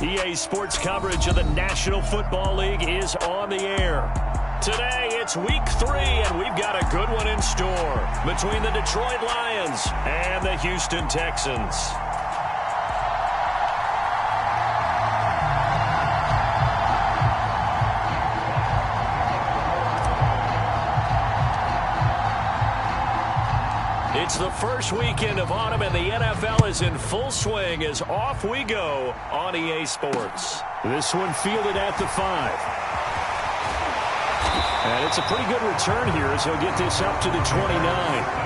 EA Sports coverage of the National Football League is on the air. Today, it's Week 3, and we've got a good one in store between the Detroit Lions and the Houston Texans. It's the first weekend of autumn, and the NFL is in full swing as off we go on EA Sports. This one fielded at the 5. And it's a pretty good return here as he'll get this up to the 29.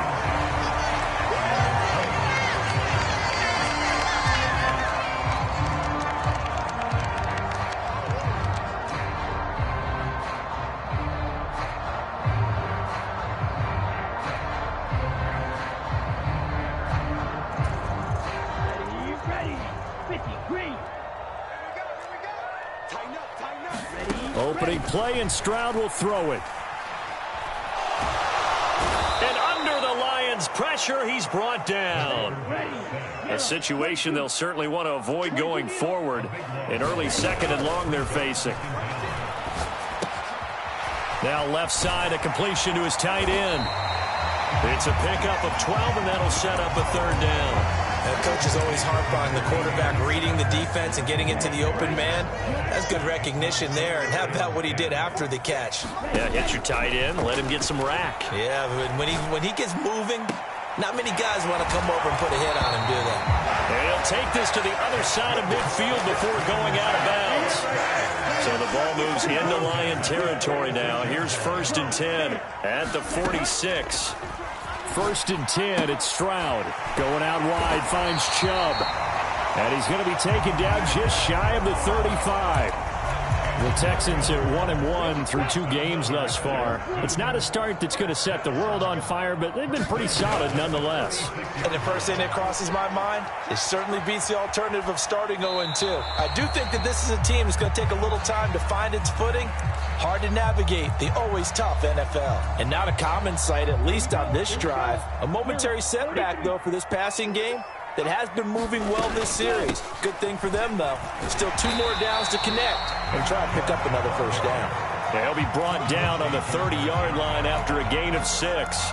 Opening play, and Stroud will throw it. And under the Lions' pressure, he's brought down. A situation they'll certainly want to avoid going forward. An early second and long they're facing. Now left side, a completion to his tight end. It's a pickup of 12, and that'll set up a third down. The coach is always harp on the quarterback reading the defense and getting into the open man. That's good recognition there. And how about what he did after the catch? Yeah, hit your tight end, let him get some rack. Yeah, when he gets moving, not many guys want to come over and put a hit on him, do they? And he'll take this to the other side of midfield before going out of bounds. So the ball moves into Lion territory now. Here's 1st and 10 at the 46. 1st and 10, it's Stroud. Going out wide, finds Chubb. And he's going to be taken down just shy of the 35. The Texans are 1-1 through 2 games thus far. It's not a start that's going to set the world on fire, but they've been pretty solid nonetheless. And the first thing that crosses my mind, it certainly beats the alternative of starting 0-2. I do think that this is a team that's going to take a little time to find its footing. Hard to navigate the always tough NFL. And not a common sight, at least on this drive. A momentary setback, though, for this passing game that has been moving well this series. Good thing for them, though. Still 2 more downs to connect and try to pick up another first down. They'll be brought down on the 30-yard line after a gain of 6.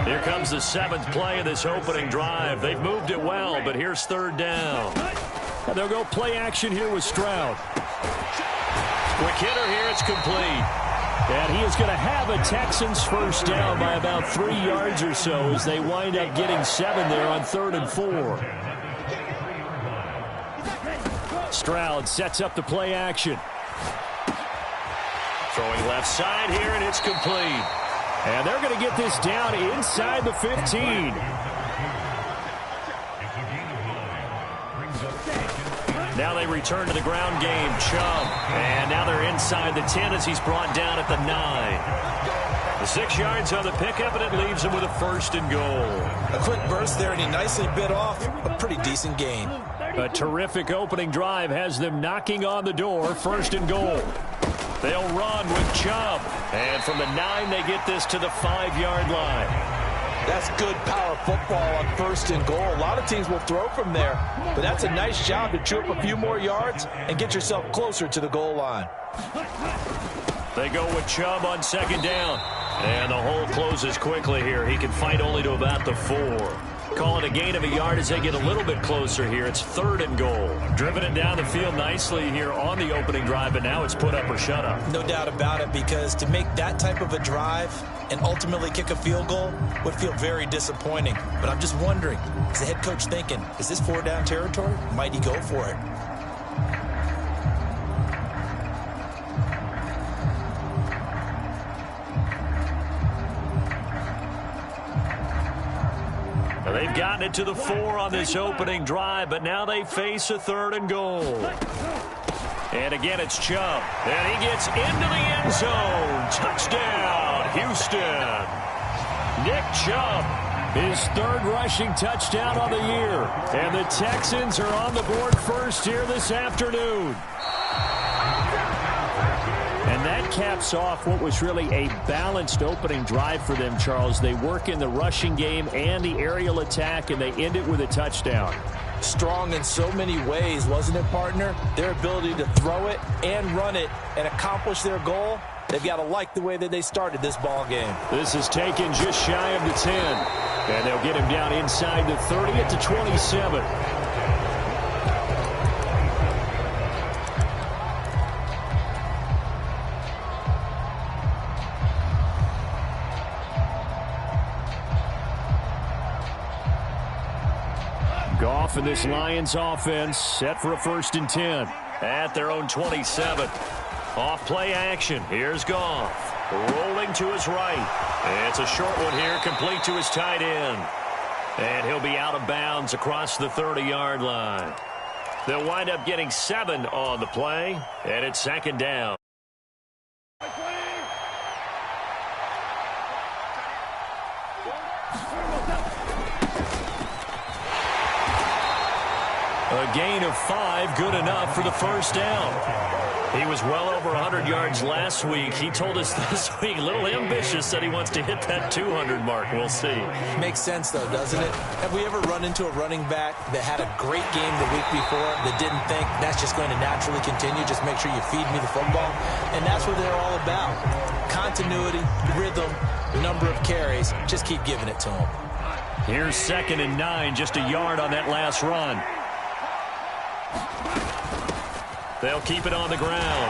Here comes the 7th play of this opening drive. They've moved it well, but here's 3rd down. And they'll go play action here with Stroud. Quick hitter here, it's complete. And he is going to have a Texans first down by about 3 yards or so as they wind up getting 7 there on 3rd and 4. Stroud sets up the play action. Throwing left side here, and it's complete. And they're going to get this down inside the 15. Now they return to the ground game. Chubb. And now they're inside the 10 as he's brought down at the 9. The 6 yards on the pickup, and it leaves him with a 1st and goal. A quick burst there, and he nicely bit off a pretty decent gain. A terrific opening drive has them knocking on the door. 1st and goal. They'll run with Chubb. And from the 9, they get this to the 5-yard line. That's good power football on 1st and goal. A lot of teams will throw from there, but that's a nice job to chew up a few more yards and get yourself closer to the goal line. They go with Chubb on 2nd down. And the hole closes quickly here. He can fight only to about the 4. Call it a gain of a yard as they get a little bit closer here. It's 3rd and goal. Driven it down the field nicely here on the opening drive, but now it's put up or shut up. No doubt about it, because to make that type of a drive and ultimately kick a field goal would feel very disappointing. But I'm just wondering, is the head coach thinking, is this 4-down territory? Might he go for it? They've gotten it to the 4 on this opening drive, but now they face a 3rd and goal. And again, it's Chubb. And he gets into the end zone. Touchdown, Houston. Nick Chubb, his 3rd rushing touchdown on the year. And the Texans are on the board first here this afternoon. And that caps off what was really a balanced opening drive for them, Charles. They work in the rushing game and the aerial attack, and they end it with a touchdown. Strong in so many ways, wasn't it, partner? Their ability to throw it and run it and accomplish their goal, they've got to like the way that they started this ball game. This is taken just shy of the 10. And they'll get him down inside the 30 at the 27. Goff and this Lions offense set for a 1st and 10 at their own 27. Off play action. Here's Goff. Rolling to his right. It's a short one here, complete to his tight end. And he'll be out of bounds across the 30-yard line. They'll wind up getting 7 on the play, and it's 2nd down. A gain of 5, good enough for the 1st down. He was well over 100 yards last week. He told us this week, a little ambitious, that he wants to hit that 200 mark. We'll see. Makes sense, though, doesn't it? Have we ever run into a running back that had a great game the week before that didn't think that's just going to naturally continue? Just make sure you feed me the football. And that's what they're all about. Continuity, rhythm, number of carries. Just keep giving it to him. Here's 2nd and 9, just a yard on that last run. They'll keep it on the ground.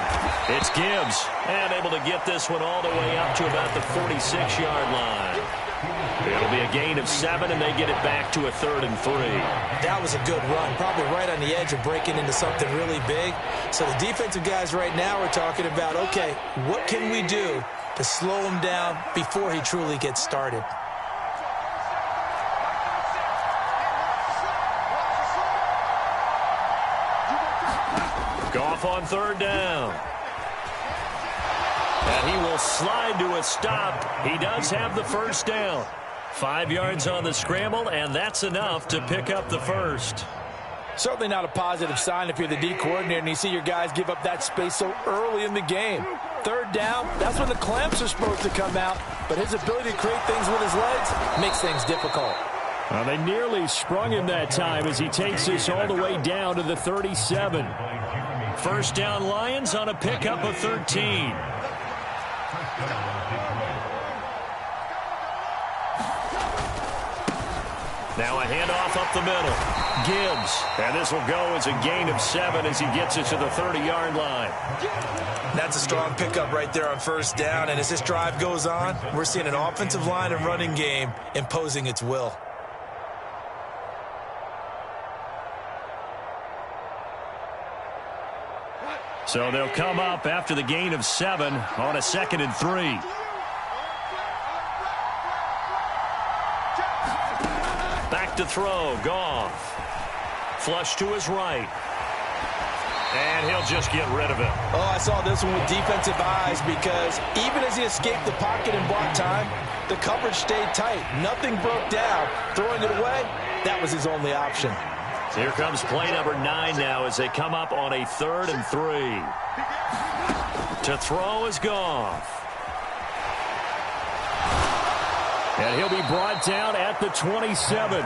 It's Gibbs, and able to get this one all the way up to about the 46-yard line. It'll be a gain of 7, and they get it back to a 3rd and 3. That was a good run, probably right on the edge of breaking into something really big. So the defensive guys right now are talking about, okay, what can we do to slow him down before he truly gets started? Goff on 3rd down. And he will slide to a stop. He does have the 1st down. 5 yards on the scramble, and that's enough to pick up the 1st. Certainly not a positive sign if you're the D coordinator and you see your guys give up that space so early in the game. 3rd down, that's when the clamps are supposed to come out, but his ability to create things with his legs makes things difficult. Well, they nearly sprung him that time as he takes this all the way down to the 37. 1st down Lions on a pickup of 13. Now a handoff up the middle. Gibbs. And this will go as a gain of 7 as he gets it to the 30-yard line. That's a strong pickup right there on 1st down. And as this drive goes on, we're seeing an offensive line and running game imposing its will. So they'll come up after the gain of 7 on a 2nd and 3. Back to throw. Goff. Flush to his right. And he'll just get rid of it. Oh, I saw this one with defensive eyes because even as he escaped the pocket and bought time, the coverage stayed tight. Nothing broke down. Throwing it away, that was his only option. Here comes play number 9 now as they come up on a 3rd and 3. To throw is Goff. And he'll be brought down at the 27.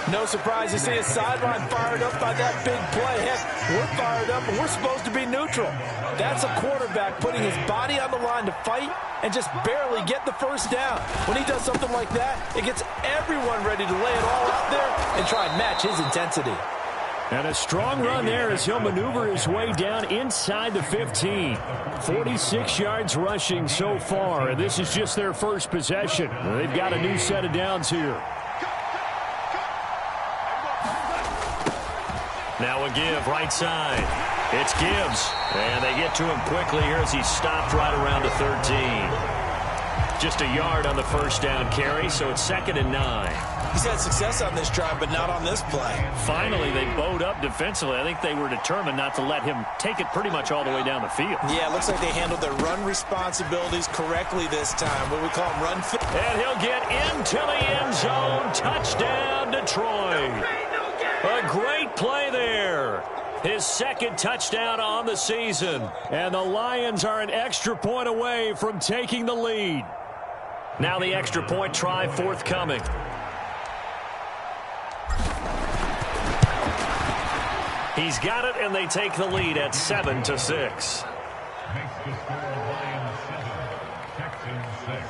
No surprise to see his sideline fired up by that big play. Heck, we're fired up and we're supposed to be neutral. That's a quarterback putting his body on the line to fight and just barely get the 1st down. When he does something like that, it gets everyone ready to lay it all out there and try and match his intensity. And a strong run there as he'll maneuver his way down inside the 15. 46 yards rushing so far, and this is just their first possession. They've got a new set of downs here. Now a give right side. It's Gibbs. And they get to him quickly here as he's stopped right around the 13. Just a yard on the 1st down carry, so it's 2nd and 9. He's had success on this drive, but not on this play. Finally, they bowed up defensively. I think they were determined not to let him take it pretty much all the way down the field. Yeah, it looks like they handled their run responsibilities correctly this time. What we call them run fit. And he'll get into the end zone. Touchdown, Detroit. A great play there. His 2nd touchdown on the season. And the Lions are an extra point away from taking the lead. Now the extra point try forthcoming. He's got it, and they take the lead at 7-6. Makes the score Lions 7, Texans 6.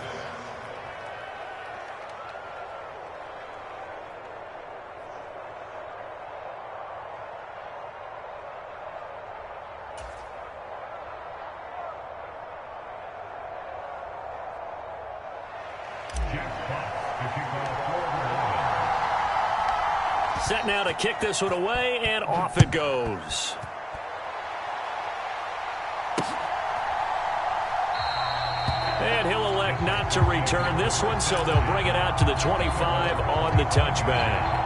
Set now to kick this one away, and off it goes. And he'll elect not to return this one, so they'll bring it out to the 25 on the touchback.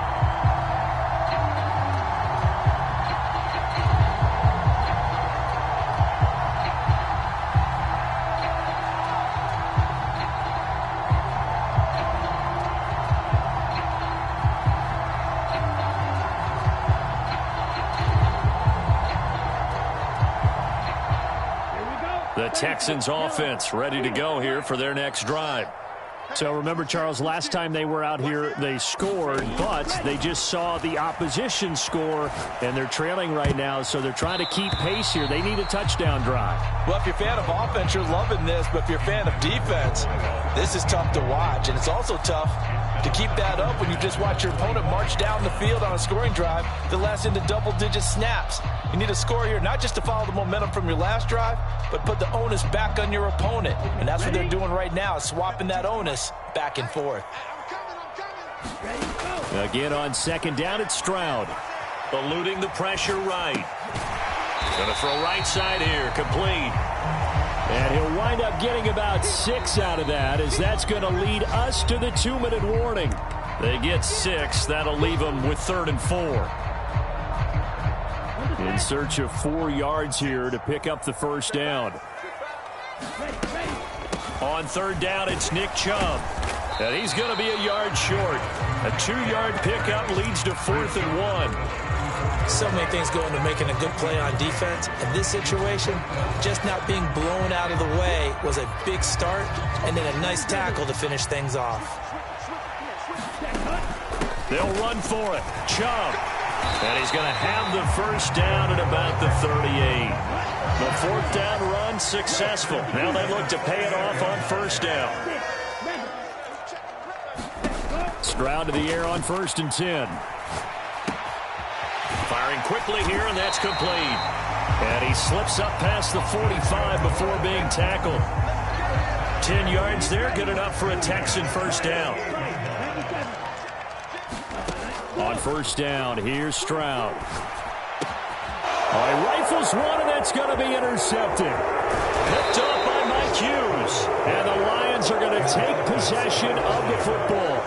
The Texans offense ready to go here for their next drive. So remember, Charles, last time they were out here, they scored, but they just saw the opposition score, and they're trailing right now, so they're trying to keep pace here. They need a touchdown drive. Well, if you're a fan of offense, you're loving this, but if you're a fan of defense, this is tough to watch, and it's also tough to keep that up when you just watch your opponent march down the field on a scoring drive that lasts into double-digit snaps. You need a score here, not just to follow the momentum from your last drive, but put the onus back on your opponent. And that's what they're doing right now, is swapping that onus back and forth. Again on second down, it's Stroud. Eluding the pressure right. Going to throw right side here, complete. And he'll wind up getting about 6 out of that, as that's going to lead us to the 2-minute warning. They get 6. That'll leave them with 3rd and 4. In search of 4 yards here to pick up the first down. On 3rd down, it's Nick Chubb. And he's going to be a yard short. A 2-yard pickup leads to 4th and 1. So many things go into making a good play on defense. In this situation, just not being blown out of the way was a big start, and then a nice tackle to finish things off. They'll run for it. Chubb. And he's going to have the first down at about the 38. The 4th down run successful. Now they look to pay it off on 1st down. Stroud to the air on 1st and 10. Firing quickly here, and that's complete. And he slips up past the 45 before being tackled. 10 yards there, good enough for a Texan first down. On 1st down, here's Stroud. Oh, he rifles one, and that's going to be intercepted. Picked up by Mike Hughes. And the Lions are going to take possession of the football.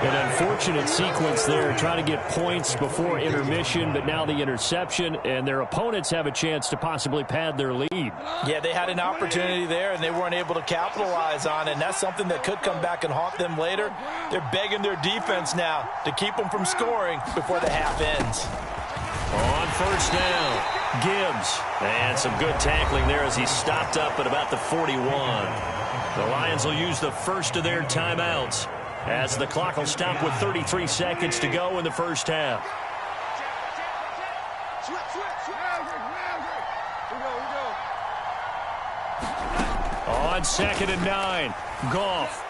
An unfortunate sequence there, trying to get points before intermission, but now the interception, and their opponents have a chance to possibly pad their lead. Yeah, they had an opportunity there, and they weren't able to capitalize on it, and that's something that could come back and haunt them later. They're begging their defense now to keep them from scoring before the half ends. On 1st down, Gibbs. And some good tackling there as he stopped up at about the 41. The Lions will use the first of their timeouts, as the clock will stop with 33 seconds to go in the first half. On 2nd and 9, Goff.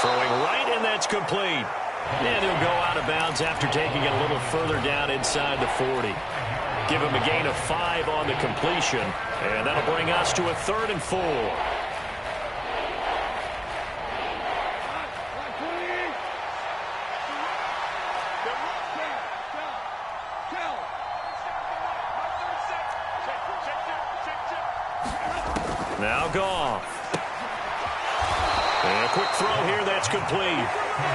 Throwing right, and that's complete. And he'll go out of bounds after taking it a little further down inside the 40. Give him a gain of 5 on the completion, and that'll bring us to a 3rd and 4. Now Goff. And a quick throw here, that's complete.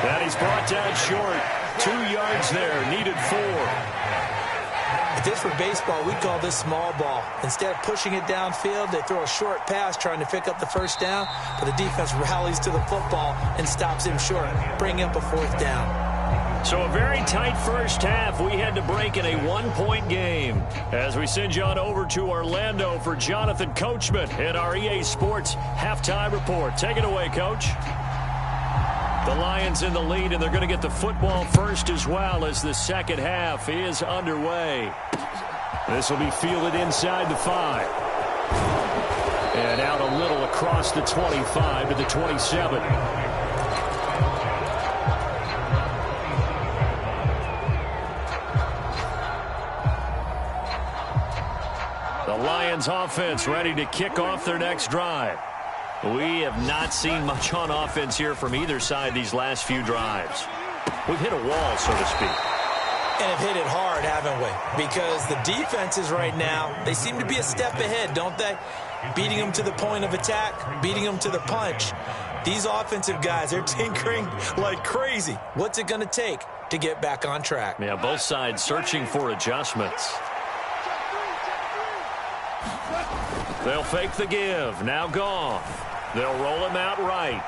And he's brought down short. 2 yards there, needed 4. If this were baseball, we'd call this small ball. Instead of pushing it downfield, they throw a short pass trying to pick up the first down, but the defense rallies to the football and stops him short, bringing up a 4th down. So a very tight first half. We had to break in a 1-point game as we send you on over to Orlando for Jonathan Coachman in our EA Sports Halftime Report. Take it away, Coach. The Lions in the lead, and they're going to get the football first as well as the second half is underway. This will be fielded inside the 5. And out a little across the 25 to the 27. The Lions offense ready to kick off their next drive. We have not seen much on offense here from either side these last few drives. We've hit a wall, so to speak. And have hit it hard, haven't we? Because the defenses right now, they seem to be a step ahead, don't they? Beating them to the point of attack, beating them to the punch. These offensive guys, they're tinkering like crazy. What's it going to take to get back on track? Yeah, both sides searching for adjustments. They'll fake the give. Now Goff. They'll roll him out right.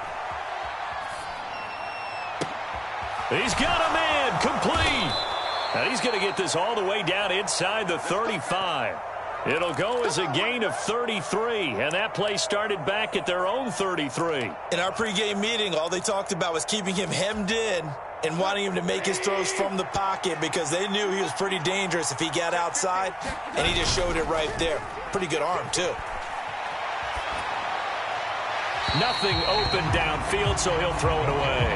He's got a man complete. And he's going to get this all the way down inside the 35. It'll go as a gain of 33. And that play started back at their own 33. In our pregame meeting, all they talked about was keeping him hemmed in and wanting him to make his throws from the pocket because they knew he was pretty dangerous if he got outside. And he just showed it right there. Pretty good arm, too. Nothing open downfield, so he'll throw it away.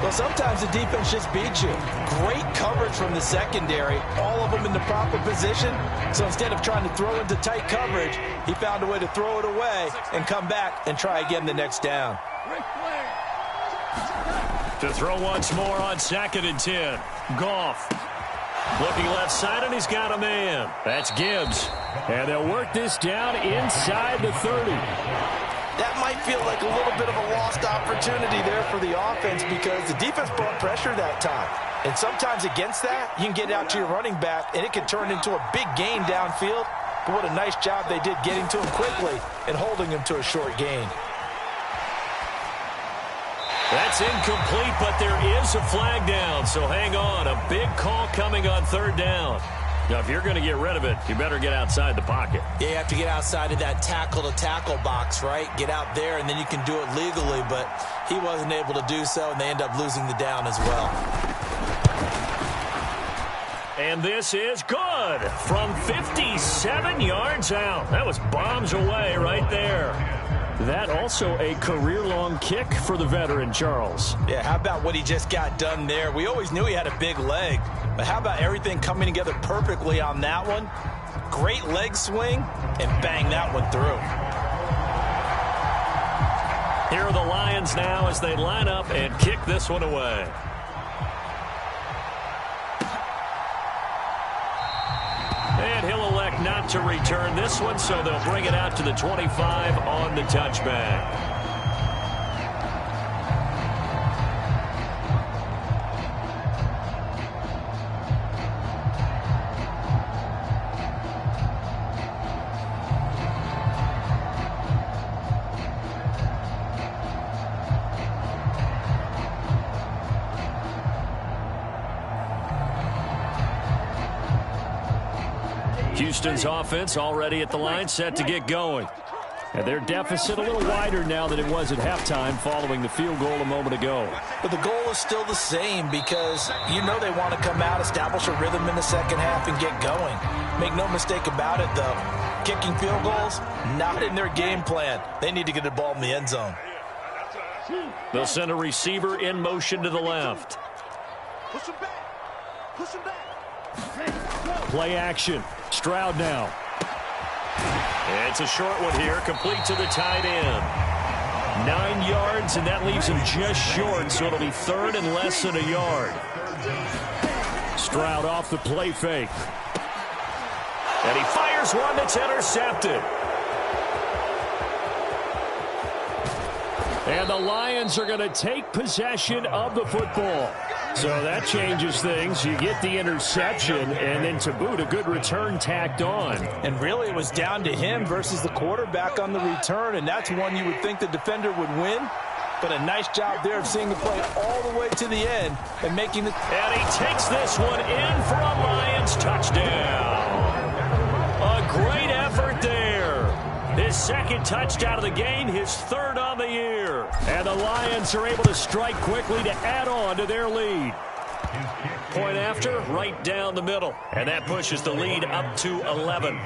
Well, sometimes the defense just beats you. Great coverage from the secondary, all of them in the proper position. So instead of trying to throw into tight coverage, he found a way to throw it away and come back and try again the next down. To throw once more on 2nd and 10. Goff. Looking left side, and he's got a man. That's Gibbs. And they'll work this down inside the 30. That might feel like a little bit of a lost opportunity there for the offense because the defense brought pressure that time. And sometimes against that, you can get out to your running back, and it can turn into a big gain downfield. But what a nice job they did getting to him quickly and holding him to a short gain. That's incomplete, but there is a flag down, so hang on. A big call coming on 3rd down. Now, if you're going to get rid of it, you better get outside the pocket. Yeah, you have to get outside of that tackle-to-tackle box, right? Get out there, and then you can do it legally, but he wasn't able to do so, and they end up losing the down as well. And this is good from 57 yards out. That was bombs away right there. That also a career-long kick for the veteran, Charles. Yeah, how about what he just got done there? We always knew he had a big leg, but how about everything coming together perfectly on that one? Great leg swing, and bang that one through. Here are the Lions now as they line up and kick this one away. And he'll elect not to return this one, so they'll bring it out to the 25 on the touchback. Houston's offense already at the line, set to get going. And their deficit a little wider now than it was at halftime following the field goal a moment ago. But the goal is still the same because you know they want to come out, establish a rhythm in the second half, and get going. Make no mistake about it, though. Kicking field goals, not in their game plan. They need to get the ball in the end zone. They'll send a receiver in motion to the left. Push him back. Push him back. Play action. Stroud now. It's a short one here, complete to the tight end. 9 yards, and that leaves him just short, so it'll be 3rd and less than a yard. Stroud off the play fake. And he fires one that's intercepted. And the Lions are going to take possession of the football. So that changes things. You get the interception, and then to boot, a good return tacked on. And really, it was down to him versus the quarterback on the return, and that's one you would think the defender would win. But a nice job there of seeing the play all the way to the end and making the... And he takes this one in for a Lions touchdown. A great effort there. His second touchdown of the game, his third on the year. And the Lions are able to strike quickly to add on to their lead. Point after, right down the middle. And that pushes the lead up to 11.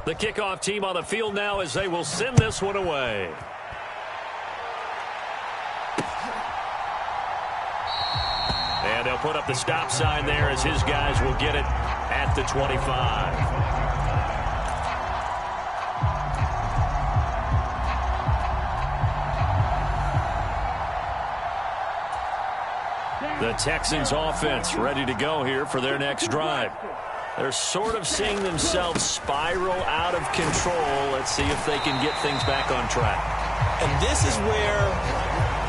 The kickoff team on the field now as they will send this one away. And they'll put up the stop sign there as his guys will get it at the 25. The Texans offense ready to go here for their next drive. They're sort of seeing themselves spiral out of control. Let's see if they can get things back on track. And this is where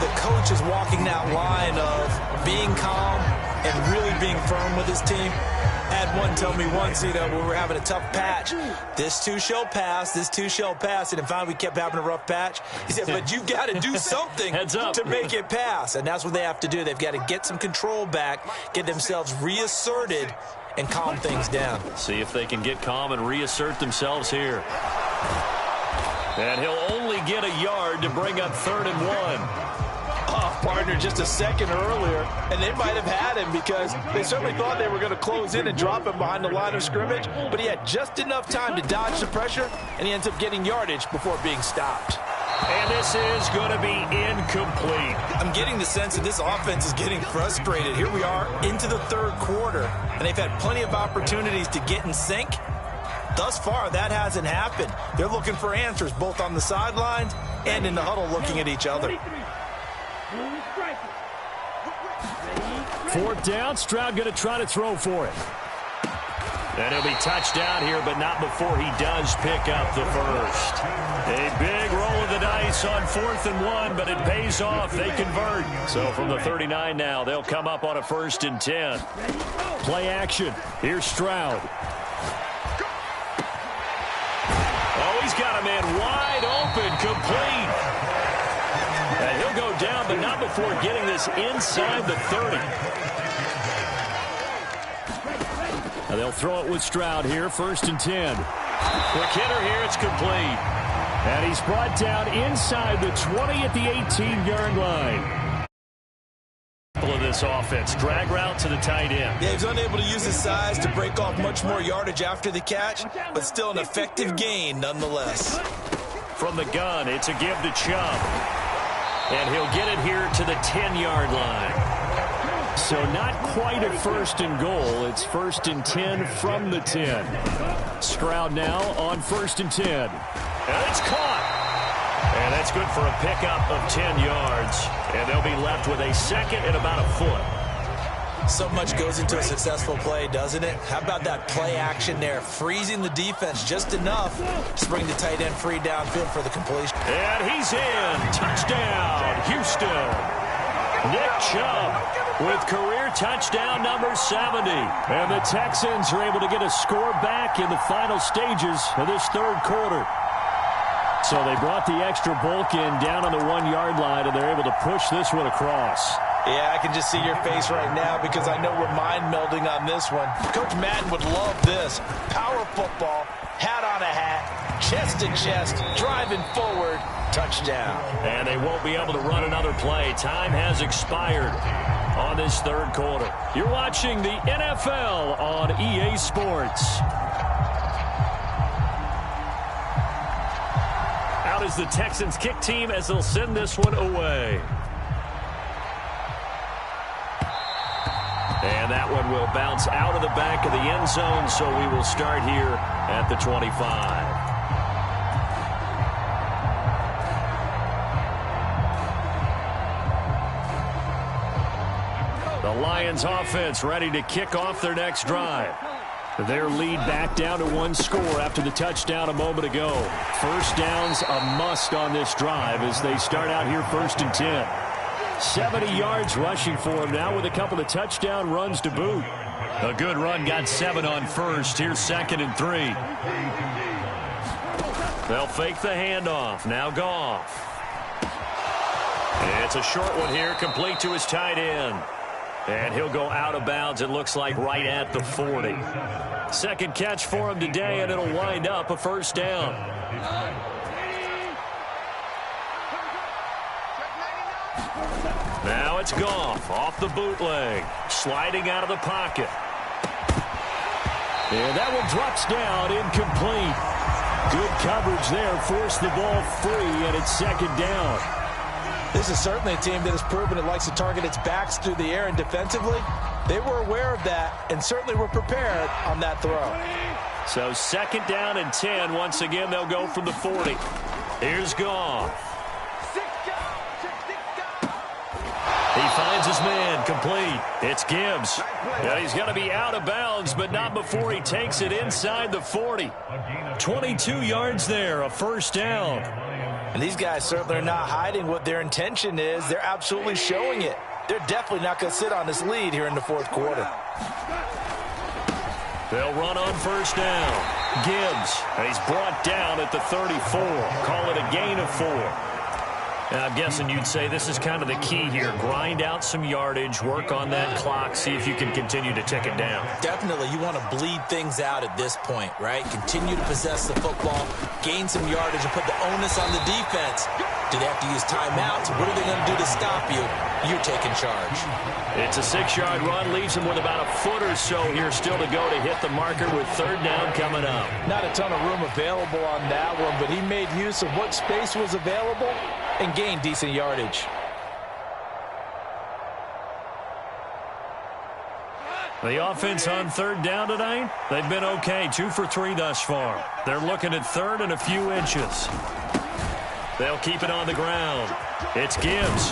the coach is walking that line of being calm and really being firm with his team. I had one tell me once, when we were having a tough patch, this too shall pass, this too shall pass. And finally we kept having a rough patch. He said, but you got to do something to make it pass. And that's what they have to do. They've got to get some control back, get themselves reasserted, and calm things down. See if they can get calm and reassert themselves here. And he'll only get a yard to bring up 3rd and 1. Partner just a second earlier, and they might have had him because they certainly thought they were going to close in and drop him behind the line of scrimmage, but he had just enough time to dodge the pressure, and he ends up getting yardage before being stopped. And this is going to be incomplete. I'm getting the sense that this offense is getting frustrated. Here we are into the 3rd quarter, and they've had plenty of opportunities to get in sync. Thus far, that hasn't happened. They're looking for answers both on the sidelines and in the huddle looking at each other. 4th down, Stroud going to try to throw for it. And he'll be touched down here, but not before he does pick up the first. A big roll of the dice on 4th and 1, but it pays off. They convert. So from the 39 now, they'll come up on a 1st and 10. Play action. Here's Stroud. Oh, he's got a man wide open, complete. And he'll go down, but not before getting this inside the 30. Now they'll throw it with Stroud here, 1st and 10. Quick hitter here, it's complete. And he's brought down inside the 20 at the 18-yard line. Of this offense, drag route to the tight end. Yeah, he's unable to use his size to break off much more yardage after the catch, but still an effective gain nonetheless. From the gun, it's a give to Chubb. And he'll get it here to the 10-yard line. So not quite a 1st and goal. It's 1st and 10 from the 10. Stroud now on 1st and 10. And it's caught. And that's good for a pickup of 10 yards. And they'll be left with a 2nd and about a foot. So much goes into a successful play, doesn't it? How about that play action there? Freezing the defense just enough to bring the tight end free downfield for the completion. And he's in. Touchdown, Houston. Nick Chubb with career touchdown number 70. And the Texans are able to get a score back in the final stages of this 3rd quarter. So they brought the extra bulk in down on the 1-yard line, and they're able to push this one across. Yeah, I can just see your face right now because I know we're mind-melding on this one. Coach Madden would love this. Power football, hat on a hat, chest to chest, driving forward, touchdown. And they won't be able to run another play. Time has expired on this 3rd quarter. You're watching the NFL on EA Sports. Out is the Texans kick team as they'll send this one away. And that one will bounce out of the back of the end zone, so we will start here at the 25. The Lions offense ready to kick off their next drive. Their lead back down to 1 score after the touchdown a moment ago. 1st down's a must on this drive as they start out here 1st and 10. 70 yards rushing for him now with a couple of touchdown runs to boot. A good run, got 7 on 1st. Here's 2nd and 3. They'll fake the handoff. Now Goff. It's a short one here, complete to his tight end. And he'll go out of bounds, it looks like, right at the 40. Second catch for him today, and it'll wind up a first down. Now it's Goff off the bootleg, sliding out of the pocket. And that one drops down, incomplete. Good coverage there, forced the ball free, and it's second down. This is certainly a team that has proven it likes to target its backs through the air, and defensively, they were aware of that and certainly were prepared on that throw. So second down and 10. Once again, they'll go from the 40. Here's Goff. He finds his man, complete. It's Gibbs. And he's going to be out of bounds, but not before he takes it inside the 40. 22 yards there, a first down. And these guys certainly are not hiding what their intention is. They're absolutely showing it. They're definitely not going to sit on this lead here in the fourth quarter. They'll run on first down. Gibbs, and he's brought down at the 34. Call it a gain of 4. Now, I'm guessing you'd say this is kind of the key here. Grind out some yardage, work on that clock, see if you can continue to tick it down. Definitely, you want to bleed things out at this point, right? Continue to possess the football, gain some yardage, and put the onus on the defense. Do they have to use timeouts? What are they going to do to stop you? You're taking charge. It's a 6-yard run, leaves him with about a foot or so here still to go to hit the marker with third down coming up. Not a ton of room available on that one, but he made use of what space was available and gained decent yardage. The offense on third down tonight, they've been okay. 2 for 3 thus far. They're looking at third and a few inches. They'll keep it on the ground. It's Gibbs.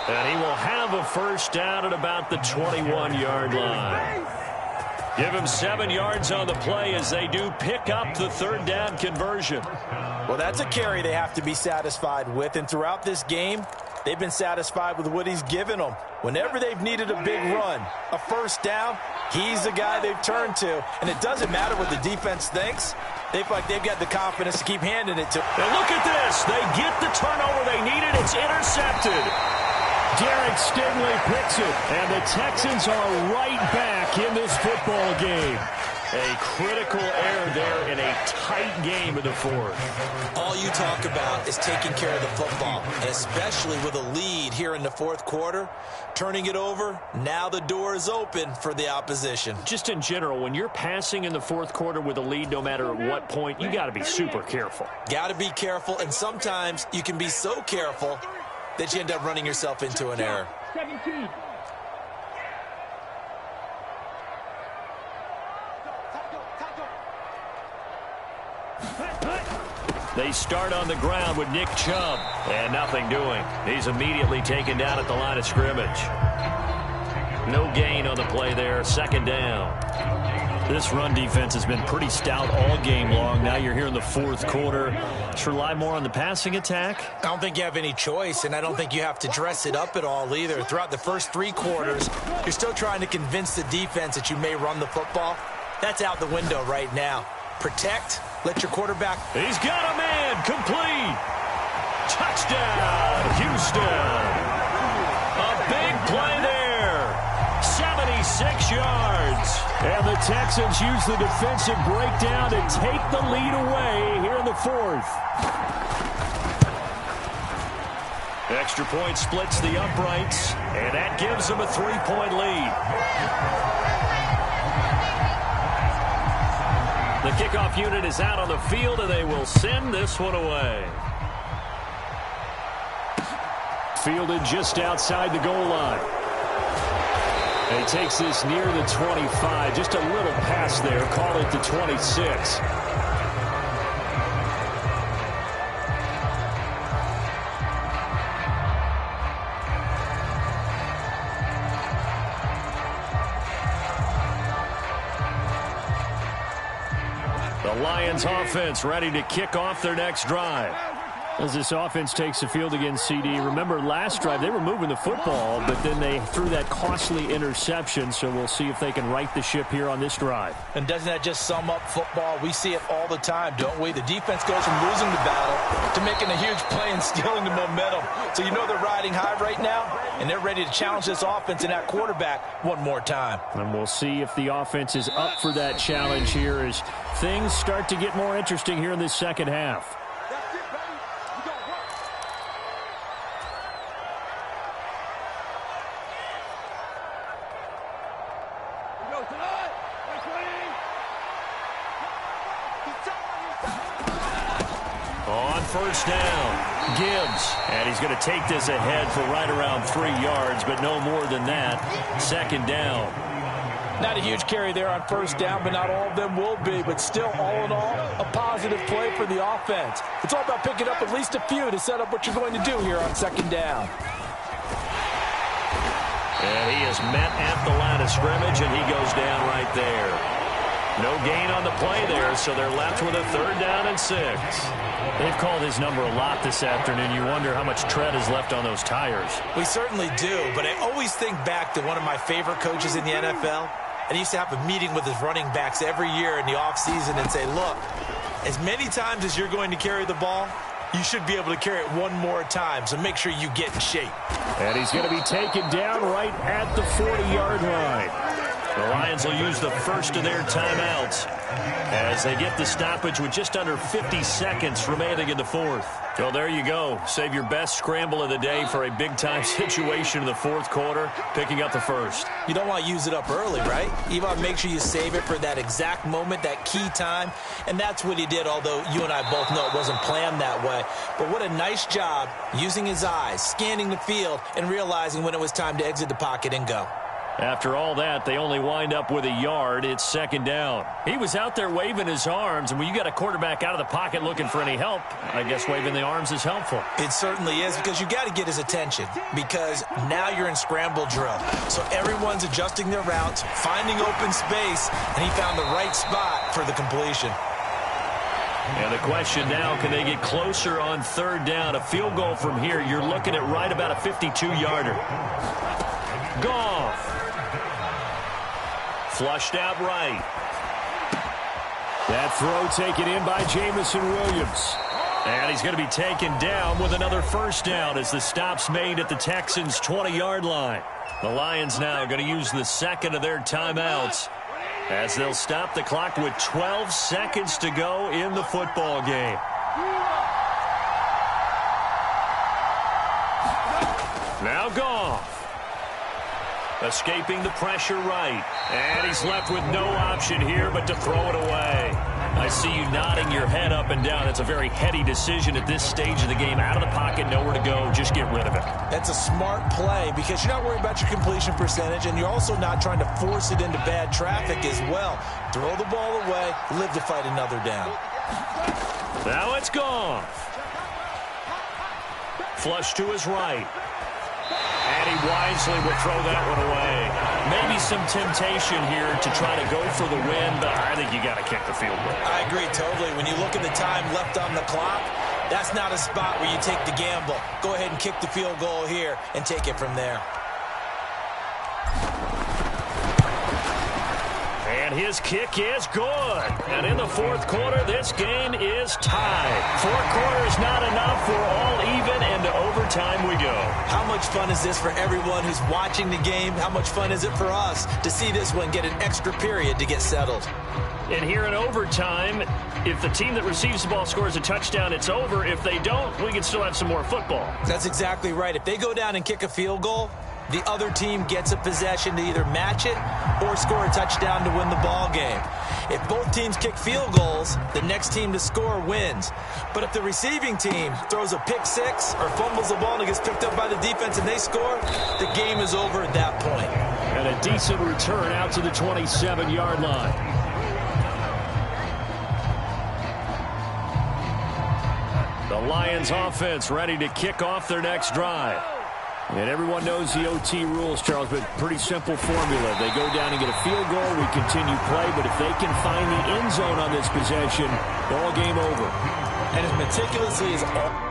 And he will have a first down at about the 21-yard line. Give him 7 yards on the play as they do pick up the third down conversion. Well, that's a carry they have to be satisfied with. And throughout this game, they've been satisfied with what he's given them. Whenever they've needed a big run, a first down, he's the guy they've turned to. And it doesn't matter what the defense thinks. They feel like they've got the confidence to keep handing it to. And look at this. They get the turnover they needed. It's intercepted. Derek Stingley picks it, and the Texans are right back in this football game. A critical error there in a tight game in the fourth. All you talk about is taking care of the football, and especially with a lead here in the fourth quarter. Turning it over, now the door is open for the opposition. Just in general, when you're passing in the fourth quarter with a lead, no matter at what point, you got to be super careful. Got to be careful, and sometimes you can be so careful that you end up running yourself into an error. 17. They start on the ground with Nick Chubb, and nothing doing. He's immediately taken down at the line of scrimmage. No gain on the play there, second down. This run defense has been pretty stout all game long. Now you're here in the fourth quarter. Just rely more on the passing attack? I don't think you have any choice, and I don't think you have to dress it up at all either. Throughout the first 3 quarters, you're still trying to convince the defense that you may run the football. That's out the window right now. Protect, let your quarterback. He's got a man, complete. Touchdown, Houston. A big play there. 76 yards. And the Texans use the defensive breakdown to take the lead away here in the fourth. Extra point splits the uprights, and that gives them a 3-point lead. The kickoff unit is out on the field, and they will send this one away. Fielded just outside the goal line. And he takes this near the 25. Just a little pass there. Call it the 26. The Lions offense ready to kick off their next drive. As this offense takes the field against CD, remember last drive they were moving the football, but then they threw that costly interception, so we'll see if they can right the ship here on this drive. And doesn't that just sum up football? We see it all the time, don't we? The defense goes from losing the battle to making a huge play and stealing the momentum. So you know they're riding high right now? and they're ready to challenge this offense and that quarterback one more time. And we'll see if the offense is up for that challenge here as things start to get more interesting here in this second half. That's it, baby. We got work. We go tonight. We're clean. On first down, Gibbs. And he's going to take this ahead for right around 3 yards, but no more than that. Second down. Not a huge carry there on first down, but not all of them will be. But still, all in all, a positive play for the offense. It's all about picking up at least a few to set up what you're going to do here on second down. And he is met at the line of scrimmage, and he goes down right there. No gain on the play there, so they're left with a 3rd down and 6. They've called his number a lot this afternoon. You wonder how much tread is left on those tires. We certainly do, but I always think back to one of my favorite coaches in the NFL. And he used to have a meeting with his running backs every year in the offseason and say, look, as many times as you're going to carry the ball, you should be able to carry it one more time, so make sure you get in shape. And he's going to be taken down right at the 40-yard line. The Lions will use the first of their timeouts as they get the stoppage with just under 50 seconds remaining in the fourth. Well, there you go. Save your best scramble of the day for a big-time situation in the fourth quarter, picking up the first. You don't want to use it up early, right? You want to make sure you save it for that exact moment, that key time, and that's what he did, although you and I both know it wasn't planned that way. But what a nice job using his eyes, scanning the field, and realizing when it was time to exit the pocket and go. After all that, they only wind up with a yard. It's second down. He was out there waving his arms, and when you got a quarterback out of the pocket looking for any help, I guess waving the arms is helpful. It certainly is, because you got to get his attention, because now you're in scramble drill. So everyone's adjusting their routes, finding open space, and he found the right spot for the completion. And the question now, can they get closer on 3rd down? A field goal from here, you're looking at right about a 52-yarder. Goff. Flushed out right. That throw taken in by Jamison Williams. And he's going to be taken down with another first down as the stop's made at the Texans' 20-yard line. The Lions now going to use the second of their timeouts as they'll stop the clock with 12 seconds to go in the football game. Now Goff. Escaping the pressure right. And he's left with no option here but to throw it away. I see you nodding your head up and down. That's a very heady decision at this stage of the game. Out of the pocket, nowhere to go. Just get rid of it. That's a smart play because you're not worried about your completion percentage, and you're also not trying to force it into bad traffic as well. Throw the ball away, live to fight another down. Now it's Goff. Flush to his right. And he wisely will throw that one away. Maybe some temptation here to try to go for the win, but I think you got to kick the field goal. I agree totally. When you look at the time left on the clock, that's not a spot where you take the gamble. Go ahead and kick the field goal here and take it from there. And his kick is good. And in the fourth quarter, this game is tied. 4 quarters not enough. We're all even, and to overtime we go. How much fun is this for everyone who's watching the game? How much fun is it for us to see this one get an extra period to get settled? And here in overtime, if the team that receives the ball scores a touchdown, it's over. If they don't, we can still have some more football. That's exactly right. If they go down and kick a field goal, the other team gets a possession to either match it or score a touchdown to win the ball game. If both teams kick field goals, the next team to score wins. But if the receiving team throws a pick six or fumbles the ball and it gets picked up by the defense and they score, the game is over at that point. And a decent return out to the 27-yard line. The Lions offense ready to kick off their next drive. And everyone knows the OT rules, Charles, but pretty simple formula. They go down and get a field goal, we continue play, but if they can find the end zone on this possession, ball game over. And as meticulously as all...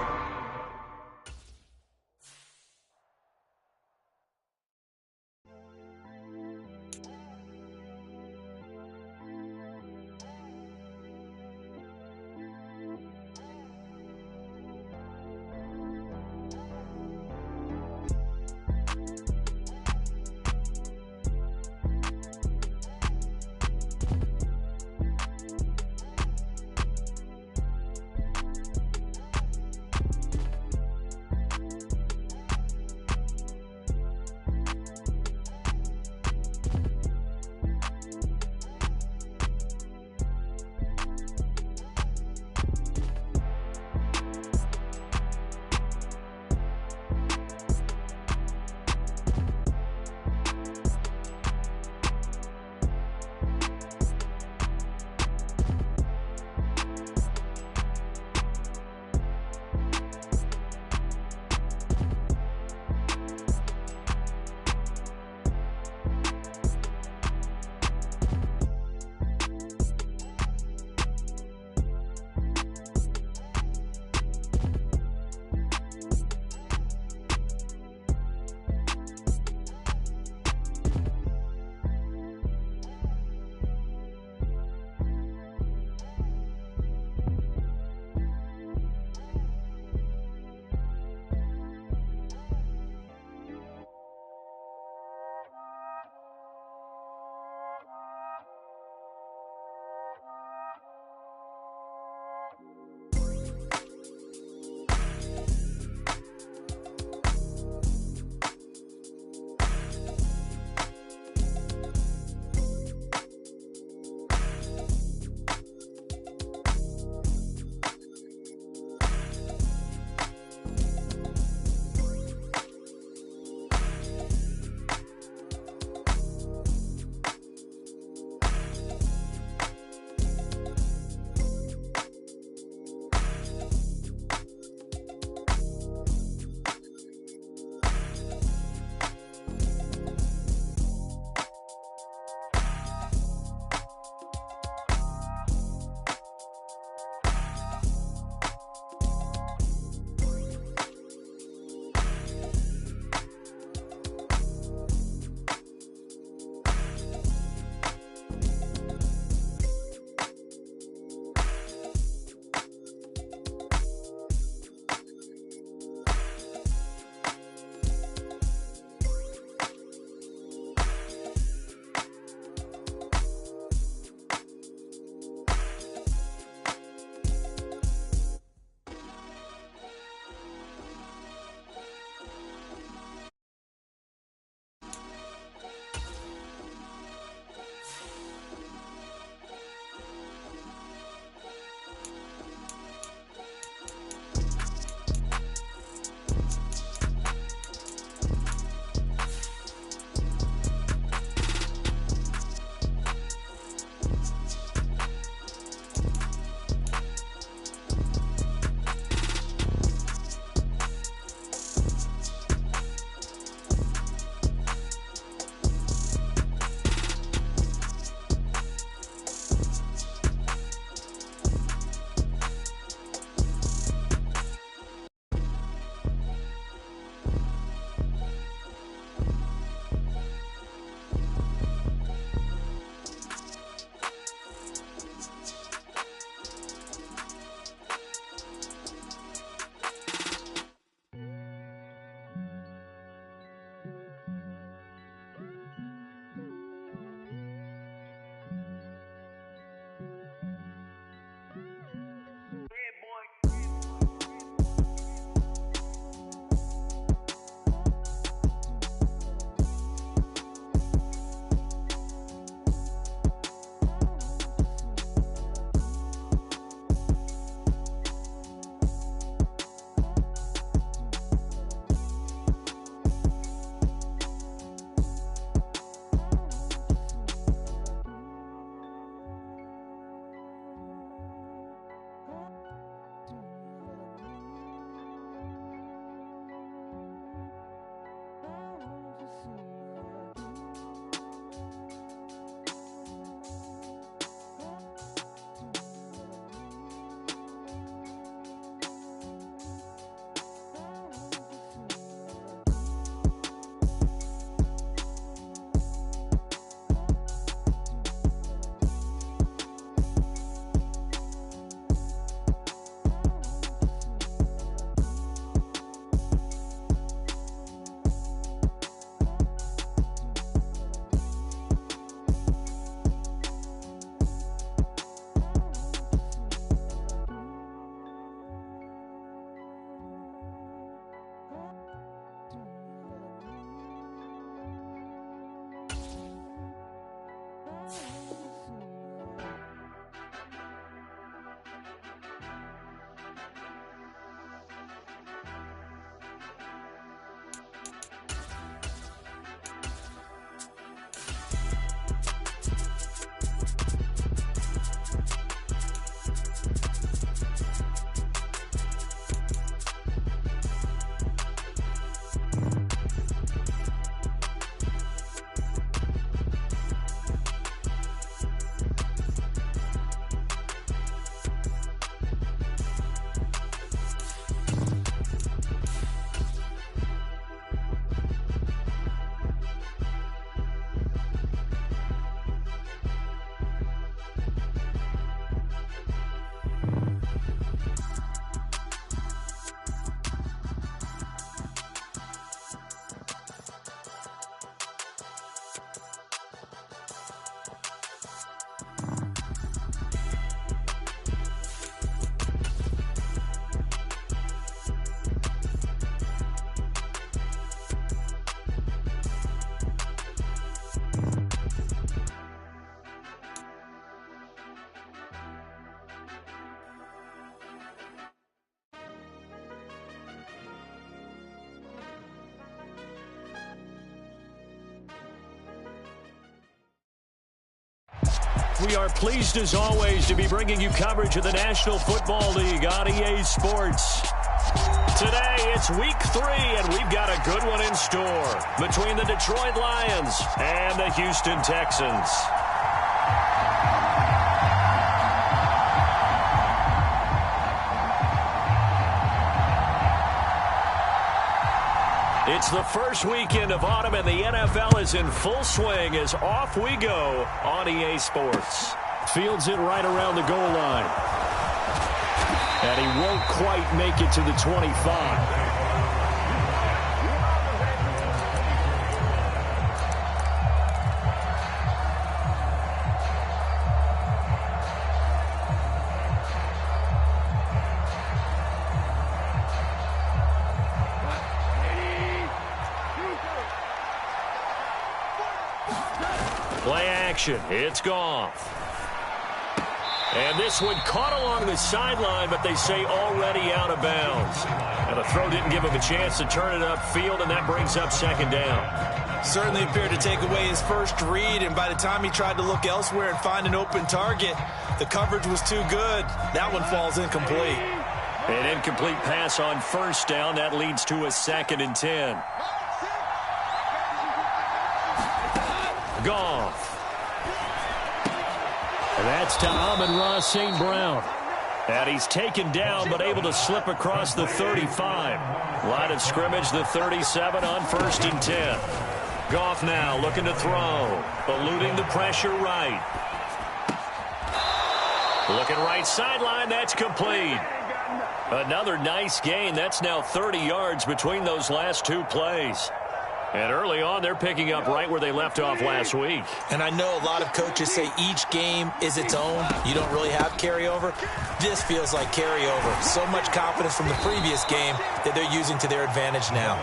We are pleased as always to be bringing you coverage of the National Football League on EA Sports. Today it's week 3 and we've got a good one in store between the Detroit Lions and the Houston Texans. It's the first weekend of autumn, and the NFL is in full swing as off we go on EA Sports. Fields it right around the goal line. And he won't quite make it to the 25. Play action. It's Goff. And this one caught along the sideline, but they say already out of bounds. And the throw didn't give him a chance to turn it upfield, and that brings up second down. Certainly appeared to take away his first read, and by the time he tried to look elsewhere and find an open target, the coverage was too good. That one falls incomplete. An incomplete pass on first down. That leads to a 2nd and 10. Goff. And that's to Amon-Ra St. Brown. And he's taken down but able to slip across the 35. Line of scrimmage, the 37 on 1st and 10. Goff now looking to throw. Eluding the pressure right. Looking right sideline. That's complete. Another nice gain. That's now 30 yards between those last two plays. And early on, they're picking up right where they left off last week. And I know a lot of coaches say each game is its own. You don't really have carryover. This feels like carryover. So much confidence from the previous game that they're using to their advantage now.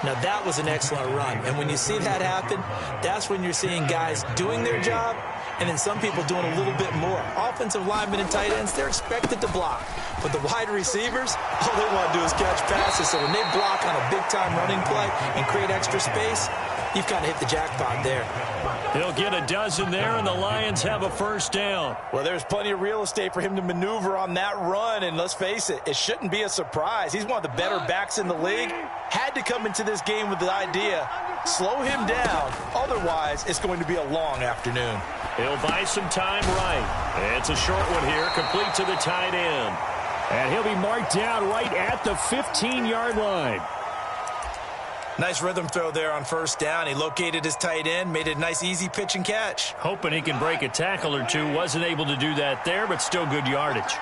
Now, that was an excellent run. And when you see that happen, that's when you're seeing guys doing their job and then some people doing a little bit more. Offensive linemen and tight ends, they're expected to block. But the wide receivers, all they want to do is catch passes. So when they block on a big-time running play and create extra space, you've kind of hit the jackpot there. He'll get a dozen there, and the Lions have a first down. Well, there's plenty of real estate for him to maneuver on that run, and let's face it, it shouldn't be a surprise. He's one of the better backs in the league. Had to come into this game with the idea, slow him down. Otherwise, it's going to be a long afternoon. He'll buy some time right. It's a short one here, complete to the tight end. And he'll be marked down right at the 15-yard line. Nice rhythm throw there on first down. He located his tight end, made it a nice, easy pitch and catch. Hoping he can break a tackle or two. Wasn't able to do that there, but still good yardage.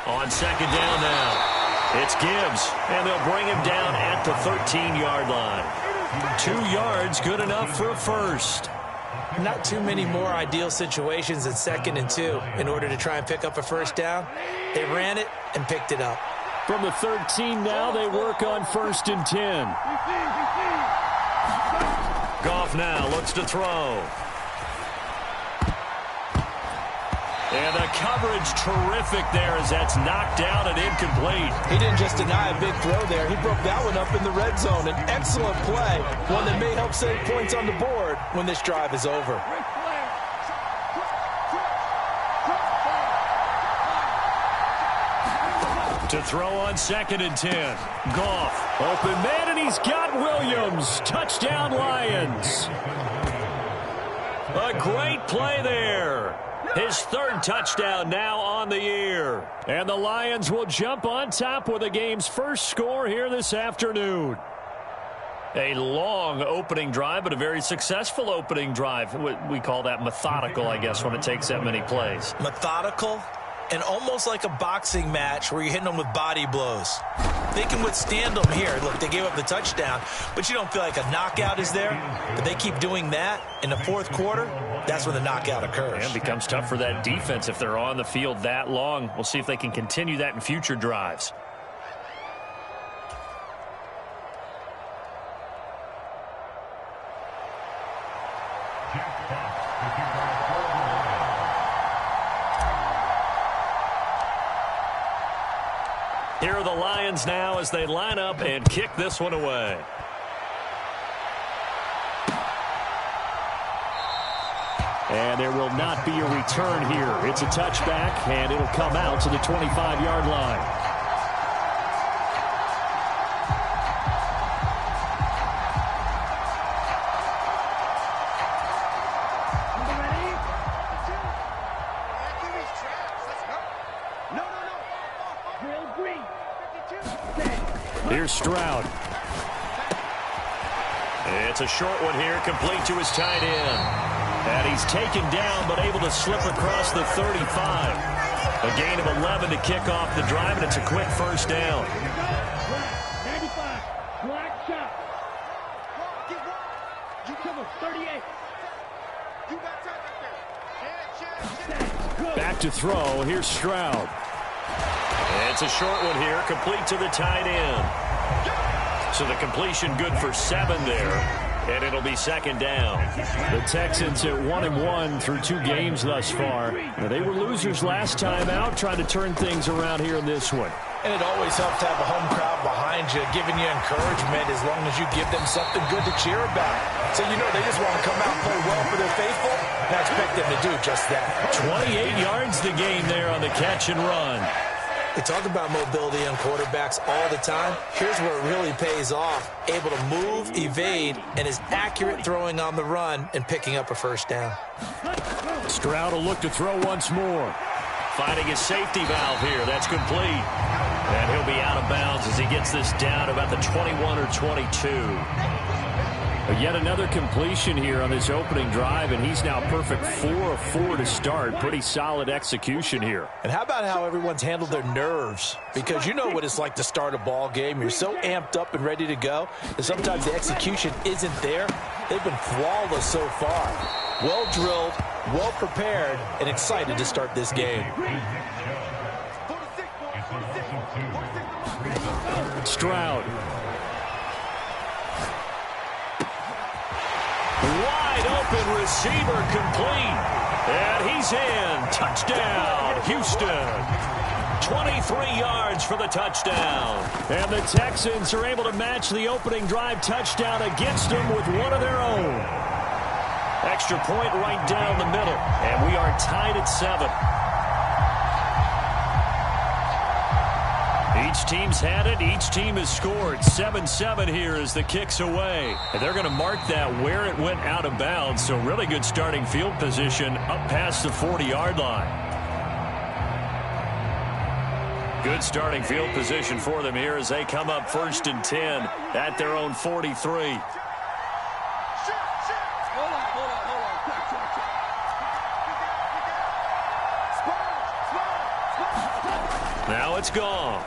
On second down now, it's Gibbs, and they'll bring him down at the 13-yard line. 2 yards, good enough for a first. Not too many more ideal situations than 2nd and 2 in order to try and pick up a first down. They ran it and picked it up. From the 13 now, they work on 1st and 10. Goff now looks to throw. And the coverage terrific there as that's knocked down and incomplete. He didn't just deny a big throw there. He broke that one up in the red zone. An excellent play, one that may help save points on the board when this drive is over. To throw on 2nd and 10. Goff, open man, and he's got Williams. Touchdown, Lions. A great play there. His 3rd touchdown now on the year. And the Lions will jump on top with the game's first score here this afternoon. A long opening drive, but a very successful opening drive. We call that methodical, I guess, when it takes that many plays. Methodical and almost like a boxing match where you're hitting them with body blows. They can withstand them here. Look, they gave up the touchdown, but you don't feel like a knockout is there. But they keep doing that in the 4th quarter. That's when the knockout occurs. And it becomes tough for that defense if they're on the field that long. We'll see if they can continue that in future drives. Here are the Lions now as they line up and kick this one away. And there will not be a return here. It's a touchback, and it'll come out to the 25-yard line. Here's Stroud. It's a short one here, complete to his tight end. And he's taken down, but able to slip across the 35. A gain of 11 to kick off the drive, and it's a quick first down. 95, black shot. You cover 38. You got time. Back to throw. Here's Stroud. It's a short one here, complete to the tight end. So the completion good for 7 there, and it'll be second down. The Texans at 1-1 through 2 games thus far. Now, they were losers last time out, trying to turn things around here in this one. And it always helps to have a home crowd behind you, giving you encouragement as long as you give them something good to cheer about. So, you know, they just want to come out and play well for their faithful, and I expect them to do just that. 28 yards the gain there on the catch and run. We talk about mobility on quarterbacks all the time. Here's where it really pays off. Able to move, evade, and is accurate throwing on the run and picking up a first down. Stroud will look to throw once more. Finding his safety valve here. That's complete. And he'll be out of bounds as he gets this down about the 21 or 22. Yet another completion here on this opening drive, and he's now perfect 4 of 4 to start. Pretty solid execution here. And how about how everyone's handled their nerves? Because you know what it's like to start a ball game. You're so amped up and ready to go, and sometimes the execution isn't there. They've been flawless so far. Well drilled, well prepared, and excited to start this game. Stroud. Wide open receiver complete. And he's in. Touchdown, Houston. 23 yards for the touchdown. And the Texans are able to match the opening drive touchdown against them with one of their own. Extra point right down the middle. And we are tied at 7. Each team's had it. Each team has scored. 7-7 here as the kick's away. And they're going to mark that where it went out of bounds. So really good starting field position up past the 40-yard line. Good starting field position for them here as they come up 1st and 10 at their own 43. Now it's gone.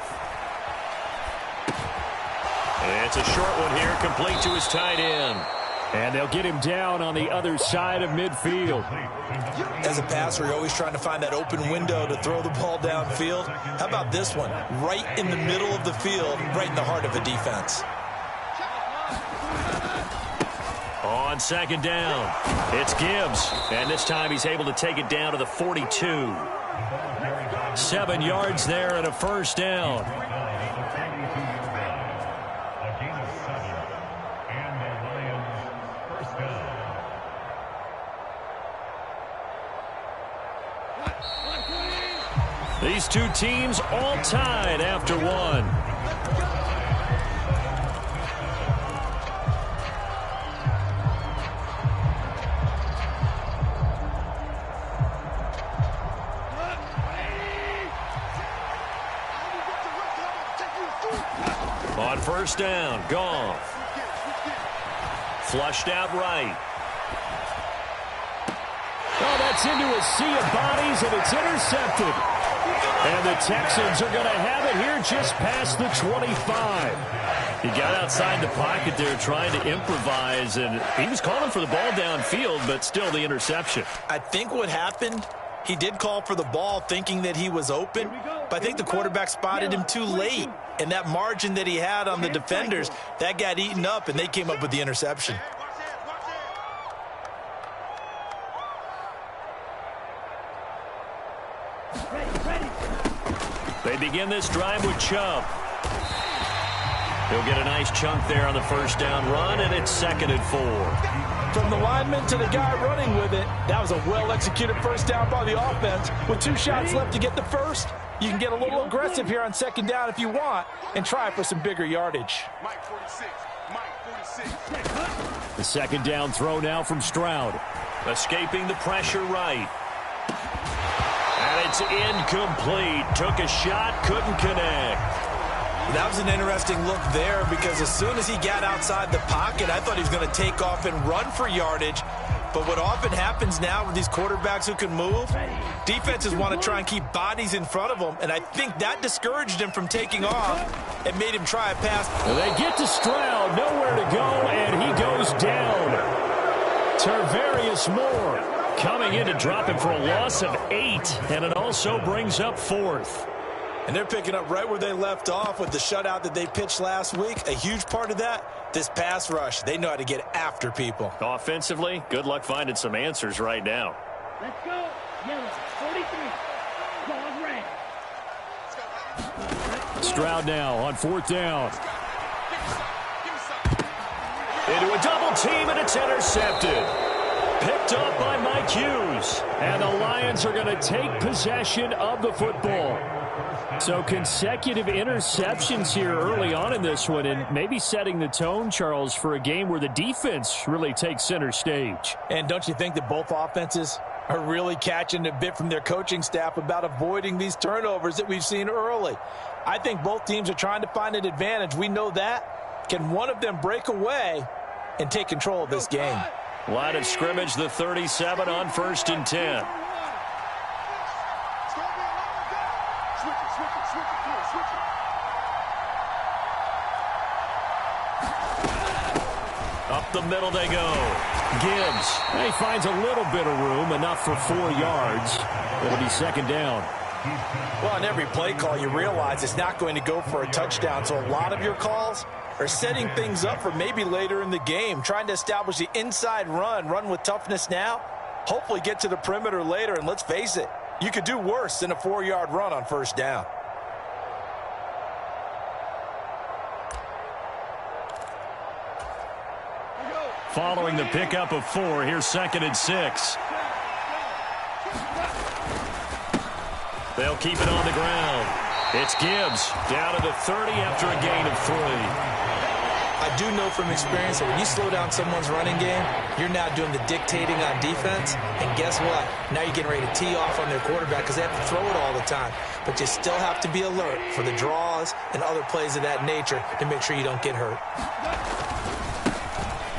It's a short one here, complete to his tight end. And they'll get him down on the other side of midfield. As a passer, you're always trying to find that open window to throw the ball downfield. How about this one? Right in the middle of the field, right in the heart of a defense. On second down, it's Gibbs. And this time he's able to take it down to the 42. 7 yards there and a first down. These two teams all tied after one. On first down, Goff. Flushed out right. Oh, that's into a sea of bodies, and it's intercepted. And the Texans are going to have it here just past the 25. He got outside the pocket there trying to improvise, and he was calling for the ball downfield, but still the interception. I think what happened, he did call for the ball thinking that he was open, but I think the quarterback spotted him too late. And that margin that he had on the defenders, that got eaten up, and they came up with the interception. They begin this drive with Chubb. He'll get a nice chunk there on the first down run, and it's 2nd and 4. From the lineman to the guy running with it, that was a well-executed first down by the offense. With 2 shots left to get the first, you can get a little aggressive here on second down if you want and try for some bigger yardage. Mike 46. Mike 46. The second down throw now from Stroud. Escaping the pressure right. And it's incomplete. Took a shot, couldn't connect. That was an interesting look there because as soon as he got outside the pocket, I thought he was going to take off and run for yardage. But what often happens now with these quarterbacks who can move, defenses want to try and keep bodies in front of them, and I think that discouraged him from taking off and made him try a pass. They get to Stroud, nowhere to go, and he goes down. Tarvarius Moore coming in to drop him for a loss of 8, and it also brings up 4th. And they're picking up right where they left off with the shutout that they pitched last week. A huge part of that, this pass rush. They know how to get after people. Offensively, good luck finding some answers right now. Let's go. Yellow, 43. Ball red. Stroud now on 4th down. Into a double team, and it's intercepted. Picked up by Mike Hughes. And the Lions are going to take possession of the football. So consecutive interceptions here early on in this one, and maybe setting the tone, Charles, for a game where the defense really takes center stage. And don't you think that both offenses are really catching a bit from their coaching staff about avoiding these turnovers that we've seen early? I think both teams are trying to find an advantage. We know that. Can one of them break away and take control of this game? Line of scrimmage, the 37 on 1st and 10. Up the middle they go. Gibbs. He finds a little bit of room, enough for 4 yards. It'll be second down. Well, on every play call, you realize it's not going to go for a touchdown. So a lot of your calls are setting things up for maybe later in the game, trying to establish the inside run with toughness now, hopefully get to the perimeter later. And let's face it, you could do worse than a 4-yard run on first down. Following the pickup of 4, here's 2nd and 6. They'll keep it on the ground. It's Gibbs down to the 30 after a gain of 3. I do know from experience that when you slow down someone's running game, you're now doing the dictating on defense. And guess what? Now you're getting ready to tee off on their quarterback because they have to throw it all the time. But you still have to be alert for the draws and other plays of that nature to make sure you don't get hurt.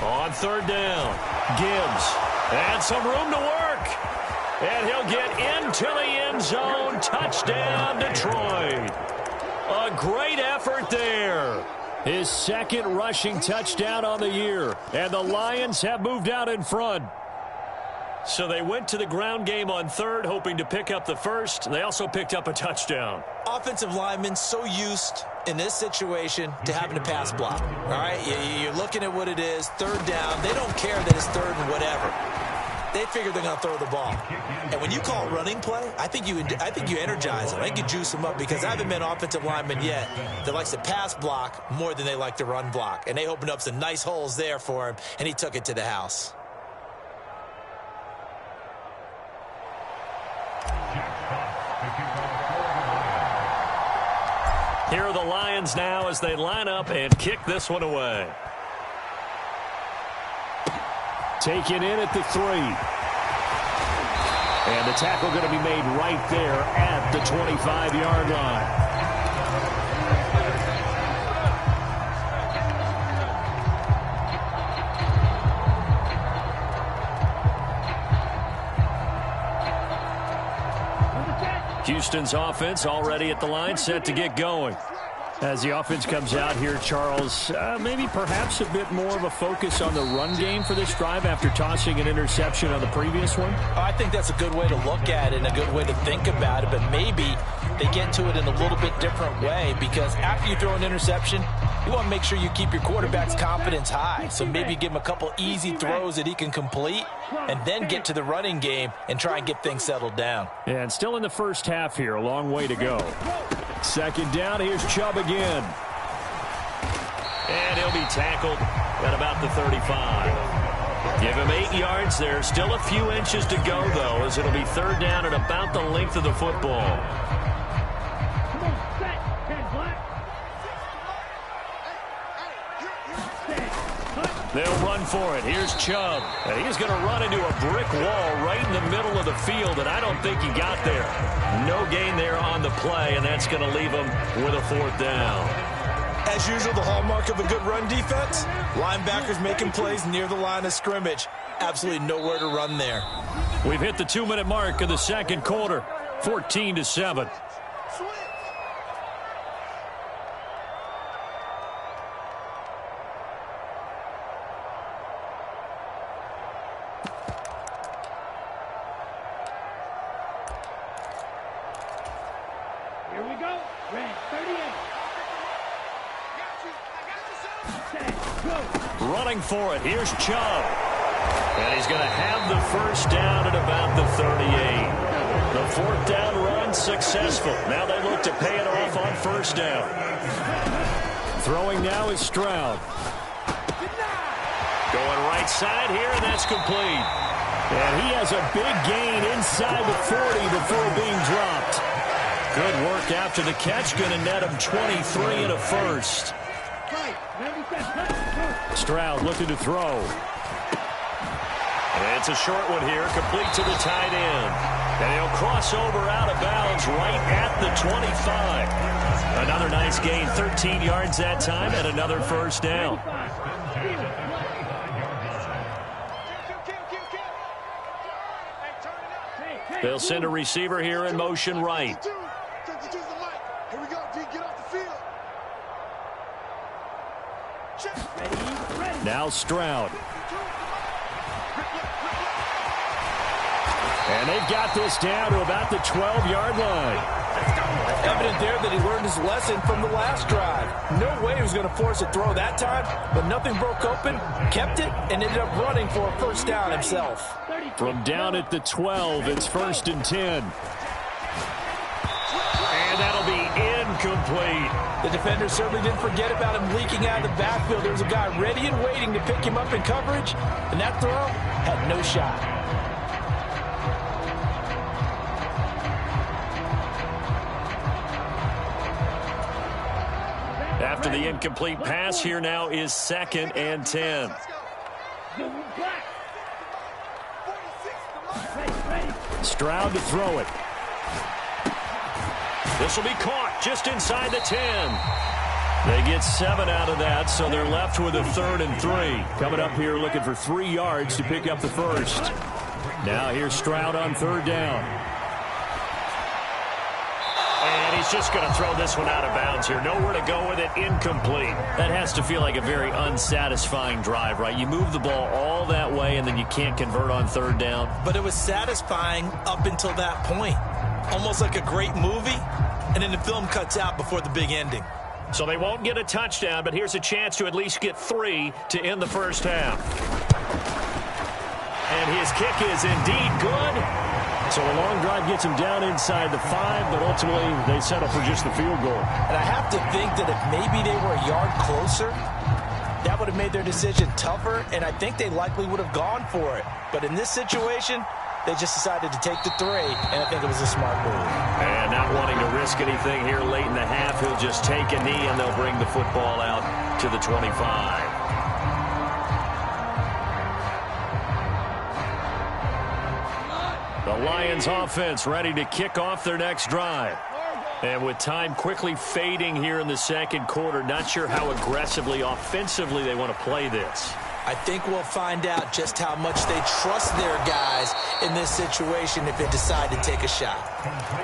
On 3rd down, Gibbs. And some room to work. And he'll get into the end zone. Touchdown, Detroit. A great effort there. His 2nd rushing touchdown on the year. And the Lions have moved out in front. So they went to the ground game on 3rd, hoping to pick up the 1st. They also picked up a touchdown. Offensive linemen so used in this situation to having to pass block. All right, you're looking at what it is, 3rd down. They don't care that it's 3rd and whatever. They figure they're going to throw the ball. And when you call running play, I think you energize them. I think you juice them up because I haven't been an offensive lineman yet that likes to pass block more than they like to run block. And they opened up some nice holes there for him, and he took it to the house. Here are the Lions now as they line up and kick this one away. Taken in at the 3. And the tackle going to be made right there at the 25-yard line. Houston's offense already at the line, set to get going. As the offense comes out here, Charles, maybe perhaps a bit more of a focus on the run game for this drive after tossing an interception on the previous one? I think that's a good way to look at it and a good way to think about it, but maybe they get to it in a little bit different way because after you throw an interception, you want to make sure you keep your quarterback's confidence high. So maybe give him a couple easy throws that he can complete and then get to the running game and try and get things settled down. And still in the first half here, a long way to go. Second down, here's Chubb again. And he'll be tackled at about the 35. Give him 8 yards there. Still a few inches to go, though, as it'll be third down at about the length of the football. Come on, set. Head black. They'll run for it. Here's Chubb. And he's going to run into a brick wall right in the middle of the field, and I don't think he got there. No gain there on the play, and that's going to leave him with a fourth down. As usual, the hallmark of a good run defense, linebackers making plays near the line of scrimmage. Absolutely nowhere to run there. We've hit the 2-minute mark of the second quarter, 14-7. Here we go. Red 38. Running for it. Here's Chubb. And he's going to have the first down at about the 38. The fourth down run successful. Now they look to pay it off on first down. Throwing now is Stroud. Going right side here, and that's complete. And he has a big gain inside the 40 before being dropped. Good work after the catch. Going to net him 23 and a first. Stroud looking to throw. And it's a short one here, complete to the tight end. And he'll cross over out of bounds right at the 25. Another nice gain, 13 yards that time, and another first down. They'll send a receiver here in motion right. Here we go, D. Get off the field. Now Stroud. And they've got this down to about the 12-yard line. Evident there that he learned his lesson from the last drive. No way he was going to force a throw that time, but nothing broke open, kept it, and ended up running for a first down himself. From down at the 12, it's 1st and 10. And that'll be incomplete. The defender certainly didn't forget about him leaking out of the backfield. There was a guy ready and waiting to pick him up in coverage, and that throw had no shot. After the incomplete pass, here now is 2nd and 10. Stroud to throw it. This will be caught just inside the 10. They get 7 out of that, so they're left with a 3rd and 3. Coming up here looking for 3 yards to pick up the first. Now here's Stroud on 3rd down. And he's just going to throw this one out of bounds here. Nowhere to go with it, incomplete. That has to feel like a very unsatisfying drive, right? You move the ball all that way, and then you can't convert on 3rd down. But it was satisfying up until that point. Almost like a great movie, and then the film cuts out before the big ending. So they won't get a touchdown, but here's a chance to at least get 3 to end the first half. And his kick is indeed good. So a long drive gets him down inside the 5, but ultimately they settle for just the field goal. And I have to think that if maybe they were a yard closer, that would have made their decision tougher, and I think they likely would have gone for it. But in this situation, they just decided to take the 3, and I think it was a smart move. And not wanting to risk anything here late in the half, he'll just take a knee, and they'll bring the football out to the 25. The Lions offense ready to kick off their next drive. And with time quickly fading here in the second quarter, not sure how aggressively, offensively they want to play this. I think we'll find out just how much they trust their guys in this situation if they decide to take a shot.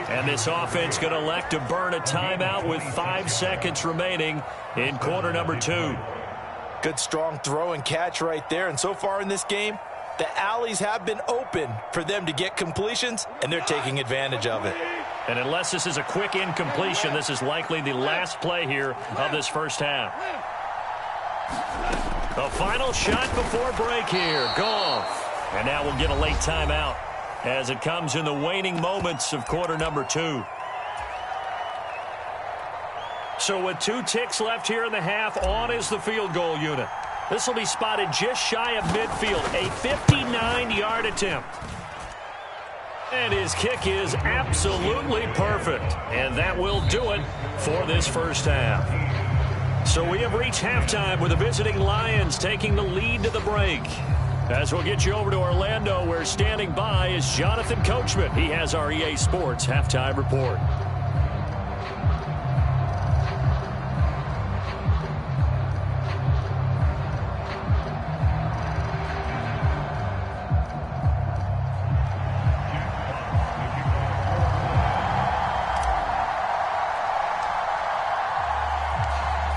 And this offense going to elect to burn a timeout with 5 seconds remaining in quarter number 2. Good strong throw and catch right there. And so far in this game, the alleys have been open for them to get completions, and they're taking advantage of it. And unless this is a quick incompletion, this is likely the last play here of this first half. The final shot before break here. Goff. And now we'll get a late timeout as it comes in the waning moments of quarter number 2. So with 2 ticks left here in the half, on is the field goal unit. This will be spotted just shy of midfield, a 59-yard attempt. And his kick is absolutely perfect. And that will do it for this first half. So we have reached halftime with the visiting Lions taking the lead to the break. As we'll get you over to Orlando, where standing by is Jonathan Coachman. He has our EA Sports halftime report.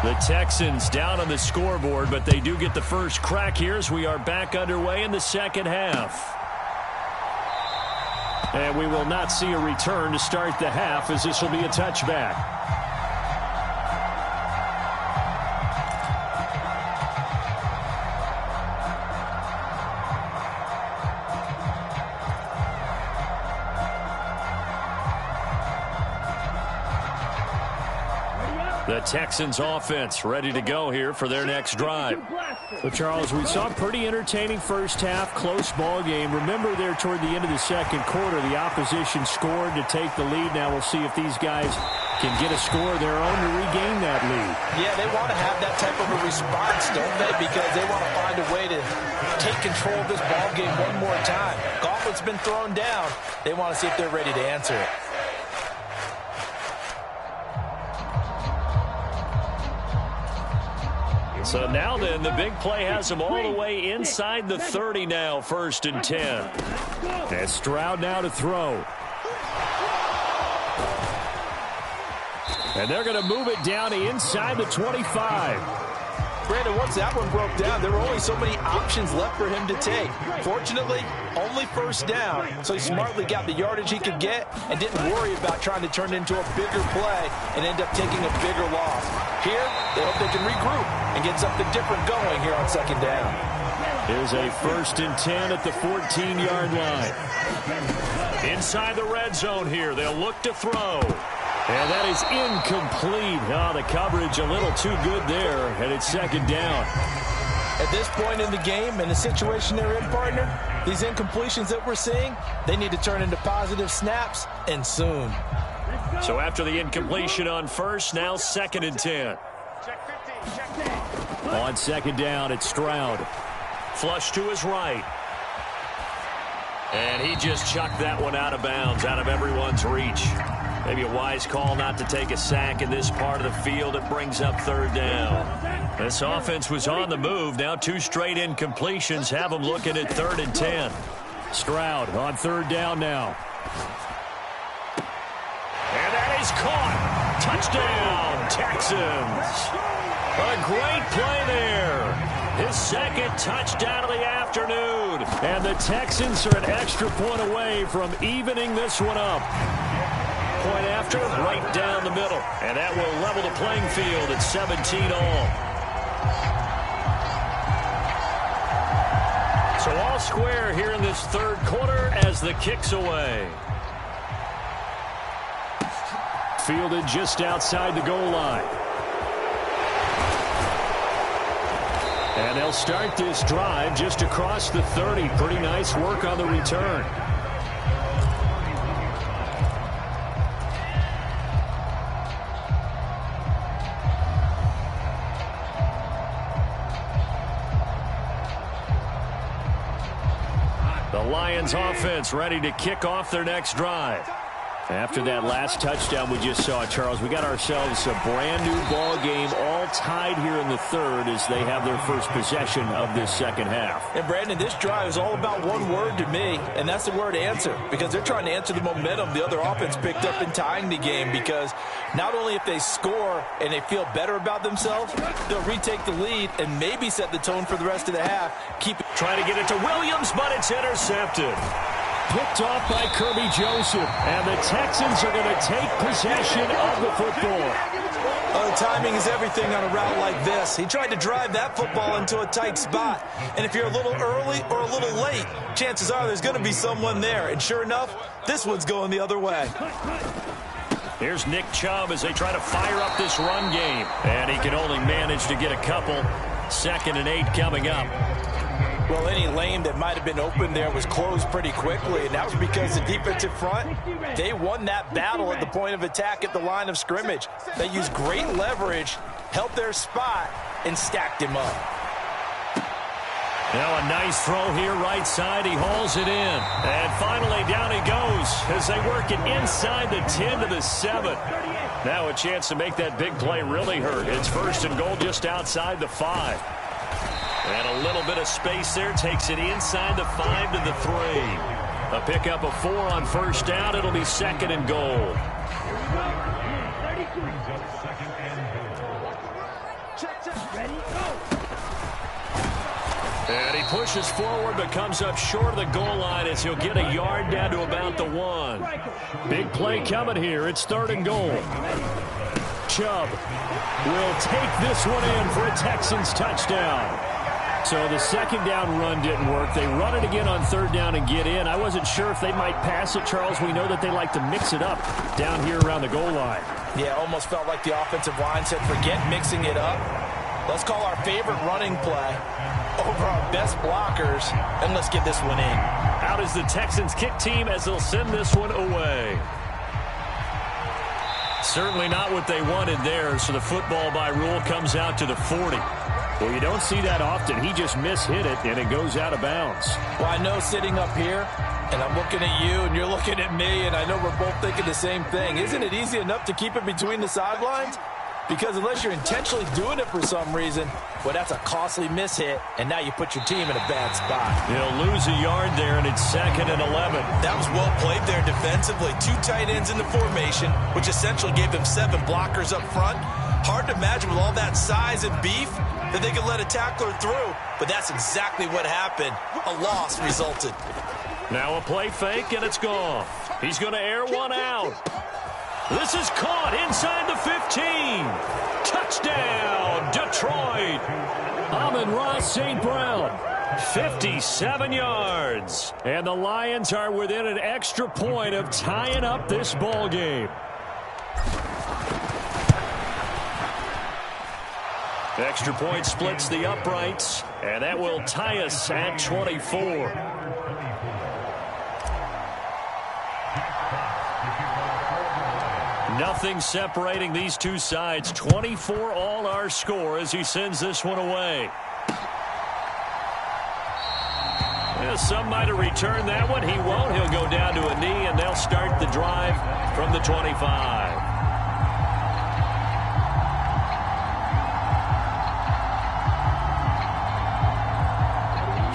The Texans down on the scoreboard, but they do get the first crack here as we are back underway in the second half. And we will not see a return to start the half, as this will be a touchback. The Texans offense ready to go here for their next drive. But Charles, we saw a pretty entertaining first half, close ball game. Remember there toward the end of the second quarter, the opposition scored to take the lead. Now we'll see if these guys can get a score of their own to regain that lead. Yeah, they want to have that type of a response, don't they? Because they want to find a way to take control of this ball game one more time. Gauntlet's been thrown down. They want to see if they're ready to answer it. So now then, the big play has them all the way inside the 30 now, 1st and 10. And Stroud now to throw. And they're going to move it down to inside the 25. Brandon, once that one broke down, there were only so many options left for him to take. Fortunately, only first down, so he smartly got the yardage he could get and didn't worry about trying to turn it into a bigger play and end up taking a bigger loss. Here, they hope they can regroup and get something different going here on second down. Here's a 1st and 10 at the 14-yard line. Inside the red zone here, they'll look to throw. And that is incomplete. Oh, the coverage a little too good there, and it's second down. At this point in the game, in the situation they're in, partner, these incompletions that we're seeing, they need to turn into positive snaps, and soon. So after the incompletion on first, now 2nd and 10. On second down, it's Stroud. Flush to his right. And he just chucked that one out of bounds, out of everyone's reach. Maybe a wise call not to take a sack in this part of the field. It brings up 3rd down. This offense was on the move. Now 2 straight incompletions have them looking at 3rd and 10. Stroud on 3rd down now. And that is caught. Touchdown, Texans. A great play there. His 2nd touchdown of the afternoon. And the Texans are an extra point away from evening this one up. Point after, right down the middle. And that will level the playing field at 17 all. So all square here in this 3rd quarter as the kick's away. Fielded just outside the goal line. And they'll start this drive just across the 30. Pretty nice work on the return. The Lions offense ready to kick off their next drive. After that last touchdown we just saw, Charles, we got ourselves a brand new ball game, all tied here in the 3rd as they have their first possession of this second half. And Brandon, this drive is all about one word to me, and that's the word answer, because they're trying to answer the momentum the other offense picked up in tying the game, because not only if they score and they feel better about themselves, they'll retake the lead and maybe set the tone for the rest of the half. Trying to get it to Williams, but it's intercepted. Picked off by Kirby Joseph, and the Texans are going to take possession of the football. The timing is everything on a route like this. He tried to drive that football into a tight spot, and if you're a little early or a little late, chances are there's going to be someone there, and sure enough, this one's going the other way. Here's Nick Chubb as they try to fire up this run game, and he can only manage to get a couple. 2nd and 8 coming up. Well, any lane that might have been open there was closed pretty quickly, and that was because the defensive front, they won that battle at the point of attack at the line of scrimmage. They used great leverage, held their spot, and stacked him up. Now a nice throw here right side. He hauls it in. And finally down he goes as they work it inside the 10 to the 7. Now a chance to make that big play really hurt. It's 1st and goal just outside the 5. And a little bit of space there. Takes it inside the 5 to the 3. A pickup of 4 on 1st down. It'll be 2nd and goal. And he pushes forward but comes up short of the goal line as he'll get a yard down to about the 1. Big play coming here. It's 3rd and goal. Chubb will take this one in for a Texans touchdown. So the 2nd down run didn't work. They run it again on 3rd down and get in. I wasn't sure if they might pass it, Charles. We know that they like to mix it up down here around the goal line. Yeah, almost felt like the offensive line said, forget mixing it up. Let's call our favorite running play over our best blockers, and let's get this one in. Out is the Texans kick team as they'll send this one away. Certainly not what they wanted there, so the football by rule comes out to the 40. Well, you don't see that often. He just mishit it, and it goes out of bounds. Well, I know sitting up here, and I'm looking at you, and you're looking at me, and I know we're both thinking the same thing. Isn't it easy enough to keep it between the sidelines? Because unless you're intentionally doing it for some reason, well, that's a costly mishit, and now you put your team in a bad spot. He'll lose a yard there, and it's 2nd and 11. That was well played there defensively. 2 tight ends in the formation, which essentially gave them 7 blockers up front. Hard to imagine with all that size and beef that they could let a tackler through, but that's exactly what happened. A loss resulted. Now a play fake, and it's gone. He's going to air one out. This is caught inside the 15. Touchdown, Detroit. Amon-Ra St. Brown. 57 yards. And the Lions are within an extra point of tying up this ball game. Extra point splits the uprights, and that will tie us at 24. Nothing separating these two sides. 24 all our score as he sends this one away. Yeah, some might have returned that one. He won't. He'll go down to a knee, and they'll start the drive from the 25.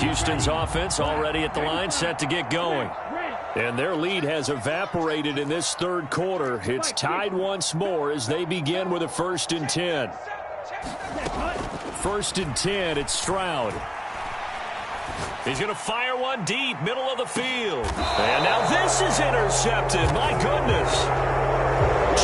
Houston's offense already at the line, set to get going. And their lead has evaporated in this 3rd quarter. It's tied once more as they begin with a 1st and 10. 1st and 10, it's Stroud. He's going to fire one deep, middle of the field. And now this is intercepted. My goodness.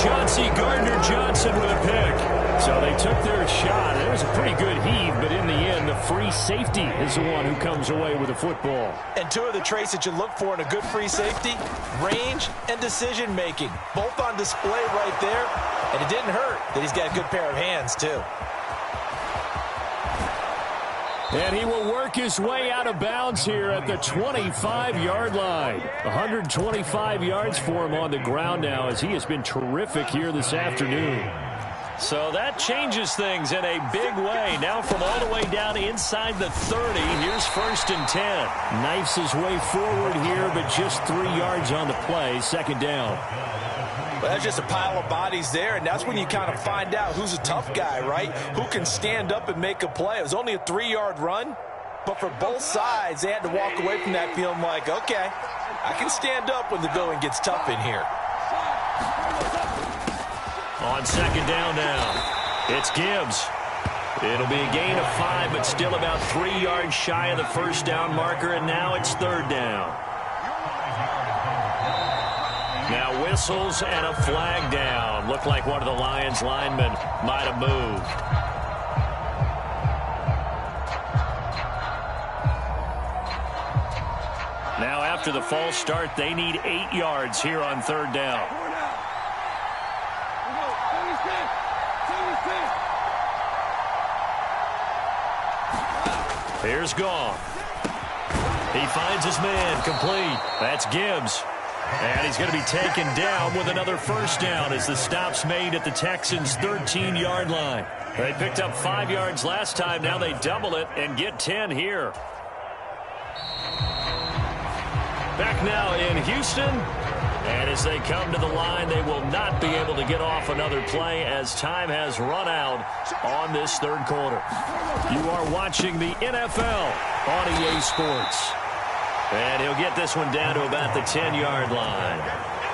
Chauncey Gardner-Johnson with a pick. So they took their shot. It was a pretty good heave, but in the end, the free safety is the one who comes away with the football. And 2 of the traits that you look for in a good free safety, range and decision-making. Both on display right there, and it didn't hurt that he's got a good pair of hands, too. And he will work his way out of bounds here at the 25-yard line. 125 yards for him on the ground now as he has been terrific here this afternoon. So that changes things in a big way. Now from all the way down inside the 30, here's 1st and 10. Knifes his way forward here, but just 3 yards on the play. 2nd down. Well, that's just a pile of bodies there, and that's when you kind of find out who's a tough guy, right? Who can stand up and make a play. It was only a 3-yard run, but for both sides, they had to walk away from that feeling like, okay, I can stand up when the going gets tough in here. On 2nd down now, it's Gibbs. It'll be a gain of 5, but still about 3 yards shy of the 1st down marker, and now it's 3rd down. Now whistles and a flag down. Looked like one of the Lions linemen might have moved. Now after the false start, they need 8 yards here on 3rd down. Here's Goff. He finds his man, complete. That's Gibbs. And he's going to be taken down with another first down as the stop's made at the Texans' 13-yard line. They picked up 5 yards last time. Now they double it and get 10 here. Back now in Houston. And as they come to the line, they will not be able to get off another play as time has run out on this third quarter. You are watching the NFL on EA Sports. And he'll get this one down to about the 10-yard line.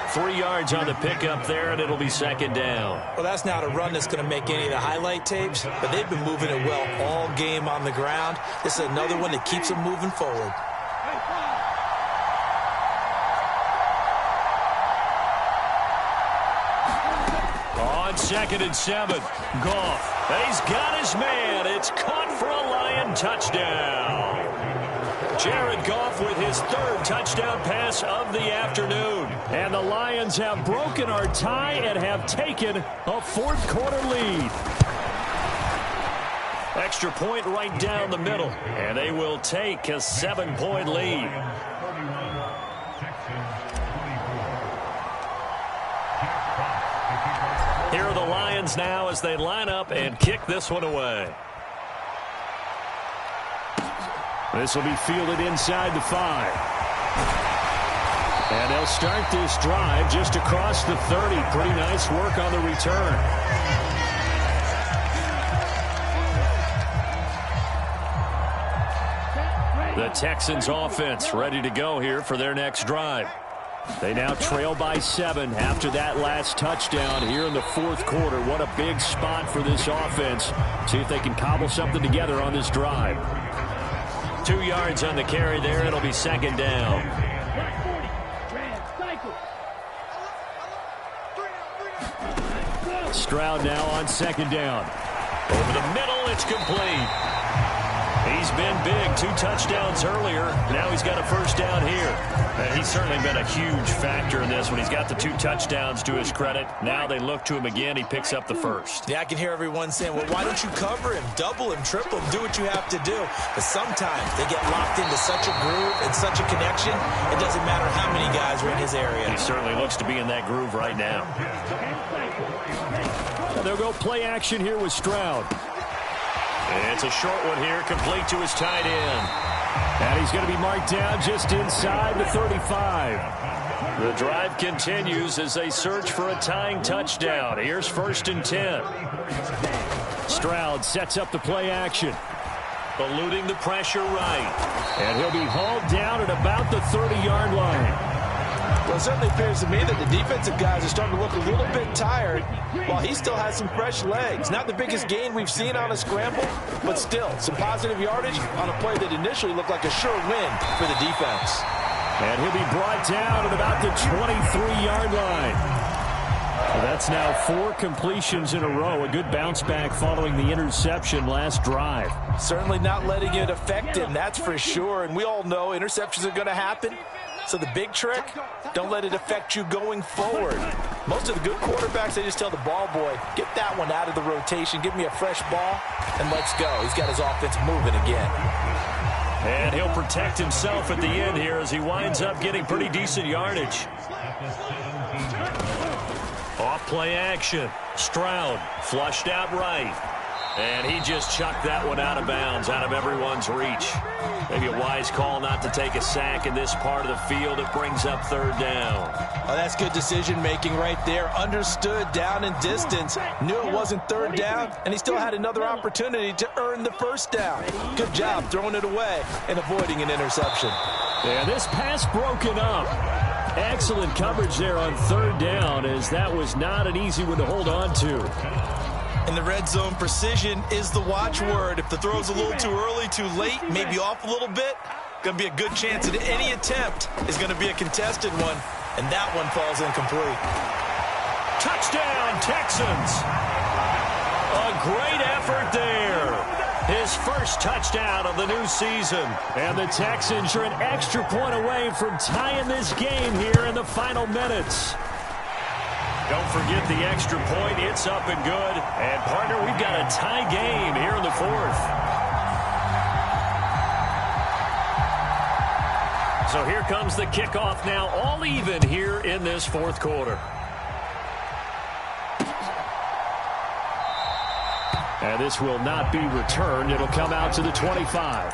3 yards on the pickup there, and it'll be second down. Well, that's not a run that's going to make any of the highlight tapes, but they've been moving it well all game on the ground. This is another one that keeps them moving forward. On 2nd and 7, Goff. He's got his man. It's caught for a Lion touchdown. Jared Goff with his 3rd touchdown pass of the afternoon. And the Lions have broken our tie and have taken a fourth-quarter lead. Extra point right down the middle. And they will take a 7-point lead. Here are the Lions now as they line up and kick this one away. This will be fielded inside the 5. And they'll start this drive just across the 30. Pretty nice work on the return. The Texans offense ready to go here for their next drive. They now trail by 7 after that last touchdown here in the fourth quarter. What a big spot for this offense. See if they can cobble something together on this drive. 2 yards on the carry there. It'll be second down. Stroud now on second down. Over the middle, it's complete. He's been big. 2 touchdowns earlier. Now he's got a first down here. And he's certainly been a huge factor in this when he's got the 2 touchdowns to his credit. Now they look to him again. He picks up the first. Yeah, I can hear everyone saying, well, why don't you cover him, double him, triple him, do what you have to do. But sometimes they get locked into such a groove and such a connection, it doesn't matter how many guys are in his area. He certainly looks to be in that groove right now. And they'll go play action here with Stroud. And it's a short one here, complete to his tight end. And he's going to be marked down just inside the 35. The drive continues as they search for a tying touchdown. Here's 1st and 10. Stroud sets up the play action. Eluding the pressure right. And he'll be hauled down at about the 30-yard line. Well, it certainly appears to me that the defensive guys are starting to look a little bit tired while he still has some fresh legs. Not the biggest gain we've seen on a scramble, but still some positive yardage on a play that initially looked like a sure win for the defense. And he'll be brought down at about the 23-yard line. Well, that's now 4 completions in a row. A good bounce back following the interception last drive. Certainly not letting it affect him, that's for sure. And we all know interceptions are going to happen. So the big trick, don't let it affect you going forward. Most of the good quarterbacks, they just tell the ball boy, get that one out of the rotation, give me a fresh ball, and let's go. He's got his offense moving again. And he'll protect himself at the end here as he winds up getting pretty decent yardage. Off play action. Stroud flushed out right. And he just chucked that one out of bounds, out of everyone's reach. Maybe a wise call not to take a sack in this part of the field. It brings up 3rd down. Oh, that's good decision-making right there. Understood down and distance. Knew it wasn't 3rd down, and he still had another opportunity to earn the first down. Good job throwing it away and avoiding an interception. Yeah, this pass broken up. Excellent coverage there on 3rd down, as that was not an easy one to hold on to. In the red zone, precision is the watchword. If the throw's a little too early, too late, maybe off a little bit, going to be a good chance that any attempt is going to be a contested one, and that one falls incomplete. Touchdown, Texans! A great effort there. His first touchdown of the new season. And the Texans are an extra point away from tying this game here in the final minutes. Don't forget the extra point. It's up and good. And, partner, we've got a tie game here in the 4th. So here comes the kickoff now, all even here in this fourth quarter. And this will not be returned. It'll come out to the 25.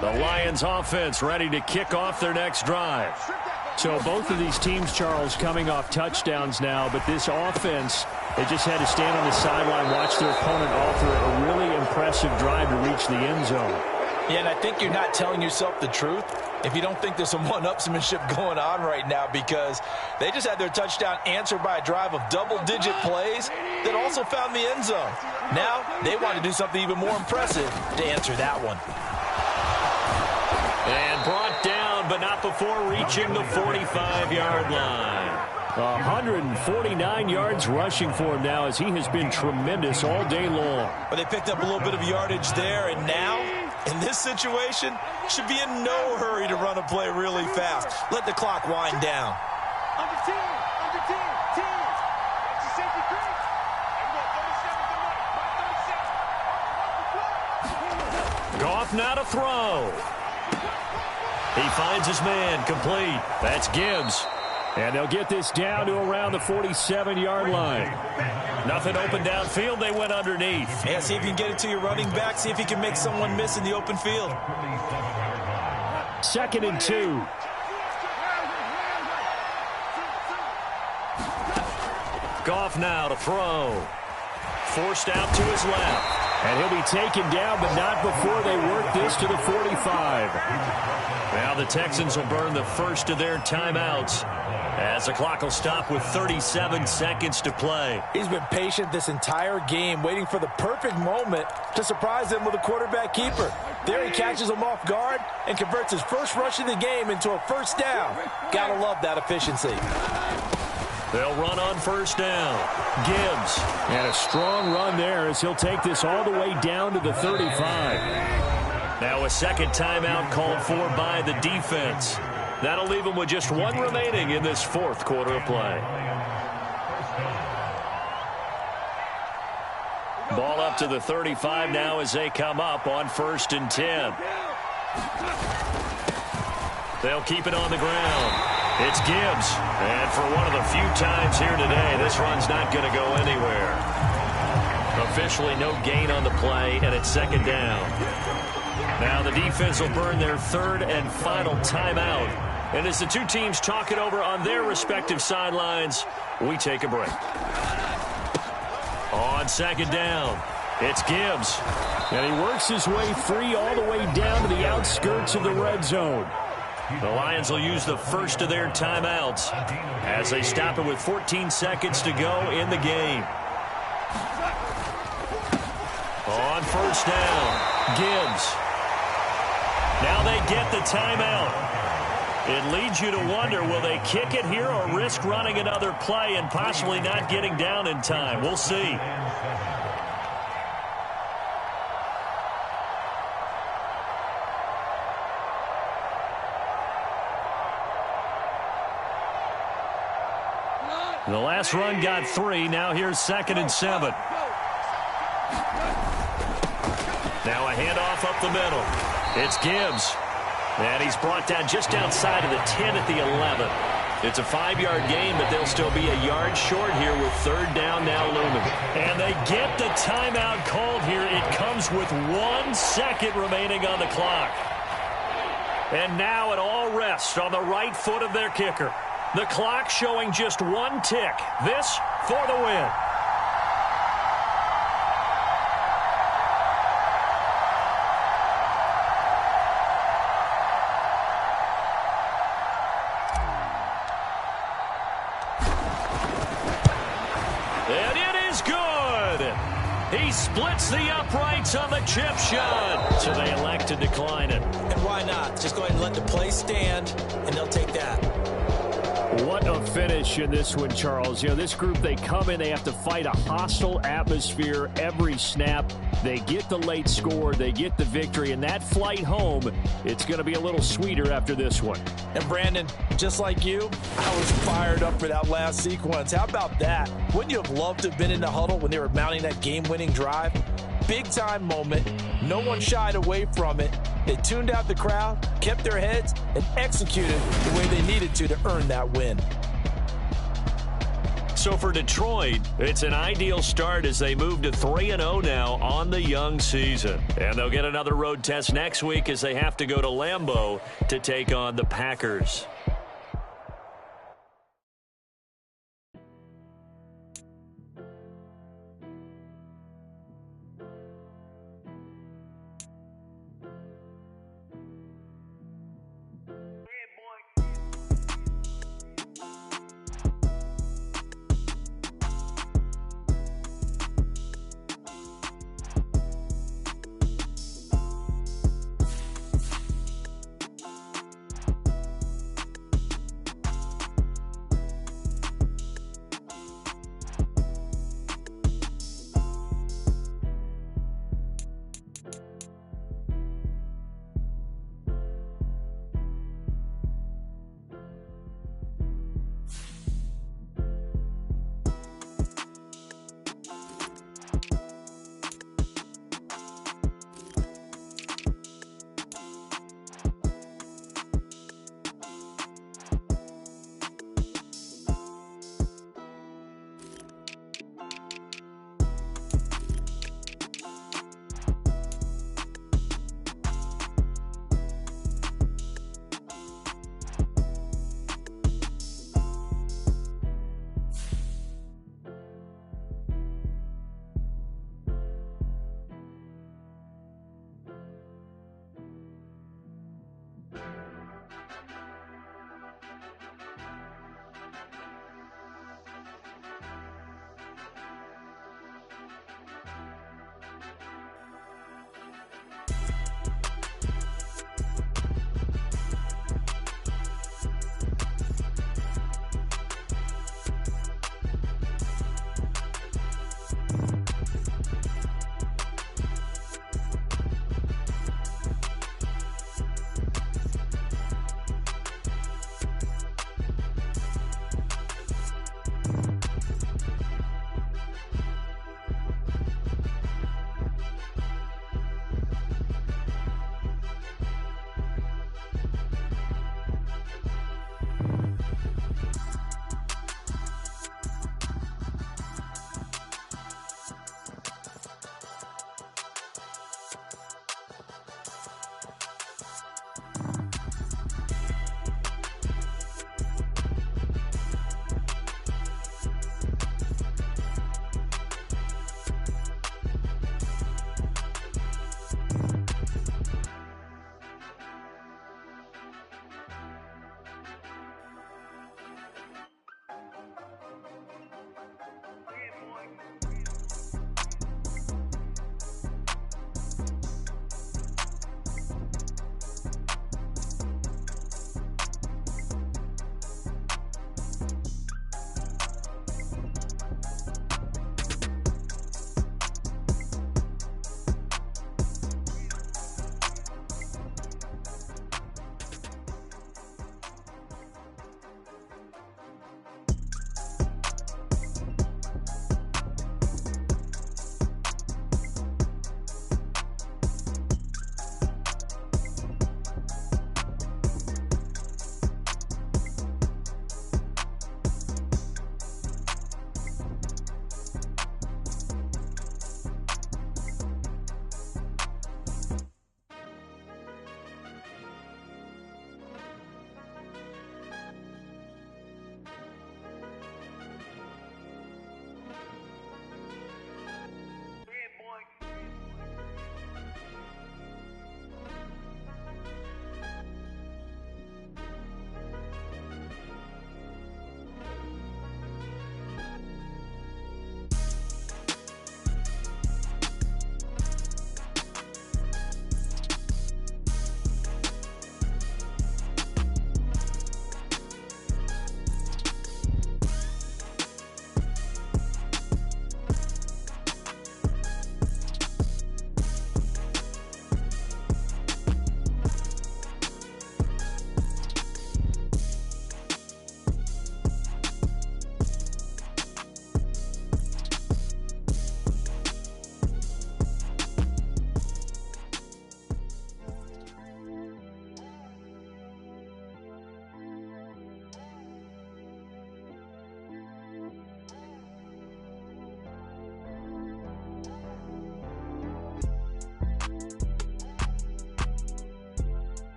The Lions offense ready to kick off their next drive. So both of these teams, Charles, coming off touchdowns now, but this offense, they just had to stand on the sideline, watch their opponent offer a really impressive drive to reach the end zone. Yeah, and I think you're not telling yourself the truth if you don't think there's some one-upsmanship going on right now, because they just had their touchdown answered by a drive of double-digit plays that also found the end zone. Now they want to do something even more impressive to answer that one. And brought down, but not before reaching the 45-yard line. 149 yards rushing for him now, as he has been tremendous all day long. But they picked up a little bit of yardage there, and now, in this situation, should be in no hurry to run a play really fast. Let the clock wind down. Under 10, 10. That's the safety crease. And we got 37 to the money. 37. Goff now to throw. He finds his man, complete. That's Gibbs. And they'll get this down to around the 47-yard line. Nothing open downfield. They went underneath. Yeah, see if you can get it to your running back. See if you can make someone miss in the open field. 2nd and 2. Goff now to throw. Forced out to his left. And he'll be taken down, but not before they work this to the 45. Now the Texans will burn the first of their timeouts, as the clock will stop with 37 seconds to play. He's been patient this entire game, waiting for the perfect moment to surprise them with a quarterback keeper. There he catches him off guard and converts his first rush of the game into a first down. Gotta love that efficiency. They'll run on first down. Gibbs. And a strong run there, as he'll take this all the way down to the 35. Now a second timeout called for by the defense. That'll leave them with just one remaining in this fourth quarter of play. Ball up to the 35 now as they come up on 1st and 10. They'll keep it on the ground. It's Gibbs. And for one of the few times here today, this run's not going to go anywhere. Officially no gain on the play, and it's 2nd down. Now the defense will burn their 3rd and final timeout. And as the two teams talk it over on their respective sidelines, we take a break. On 2nd down, it's Gibbs. And he works his way free all the way down to the outskirts of the red zone. The Lions will use the first of their timeouts as they stop it with 14 seconds to go in the game. On 1st down, Gibbs. Now they get the timeout. It leads you to wonder, will they kick it here or risk running another play and possibly not getting down in time? We'll see. The last run got 3. Now here's 2nd and 7. Now a handoff up the middle. It's Gibbs. And he's brought down just outside of the 10 at the 11. It's a 5-yard gain, but they'll still be a yard short here with 3rd down now looming. And they get the timeout called here. It comes with 1 second remaining on the clock. And now it all rests on the right foot of their kicker. The clock showing just 1 tick. This for the win. And it is good. He splits the uprights on the chip shot. So they elect to decline it. And why not? Just go ahead and let the play stand, and they'll take that. What a finish in this one, Charles. You know, this group, they come in, they have to fight a hostile atmosphere every snap. They get the late score, they get the victory, and that flight home, it's going to be a little sweeter after this one. And Brandon, just like you, I was fired up for that last sequence. How about that? Wouldn't you have loved to have been in the huddle when they were mounting that game-winning drive? Big-time moment. No one shied away from it. They tuned out the crowd, kept their heads, and executed the way they needed to earn that win. So for Detroit, it's an ideal start as they move to 3-0 now on the young season. And they'll get another road test next week as they have to go to Lambeau to take on the Packers.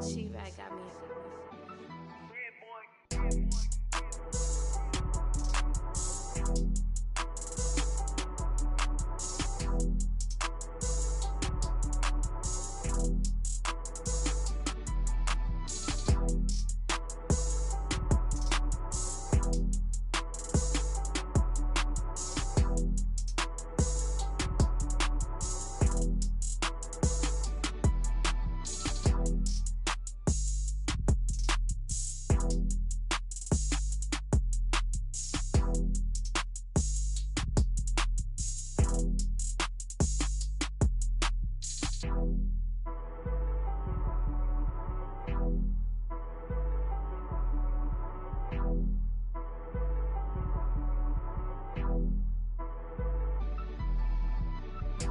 She-Rag got me.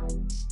You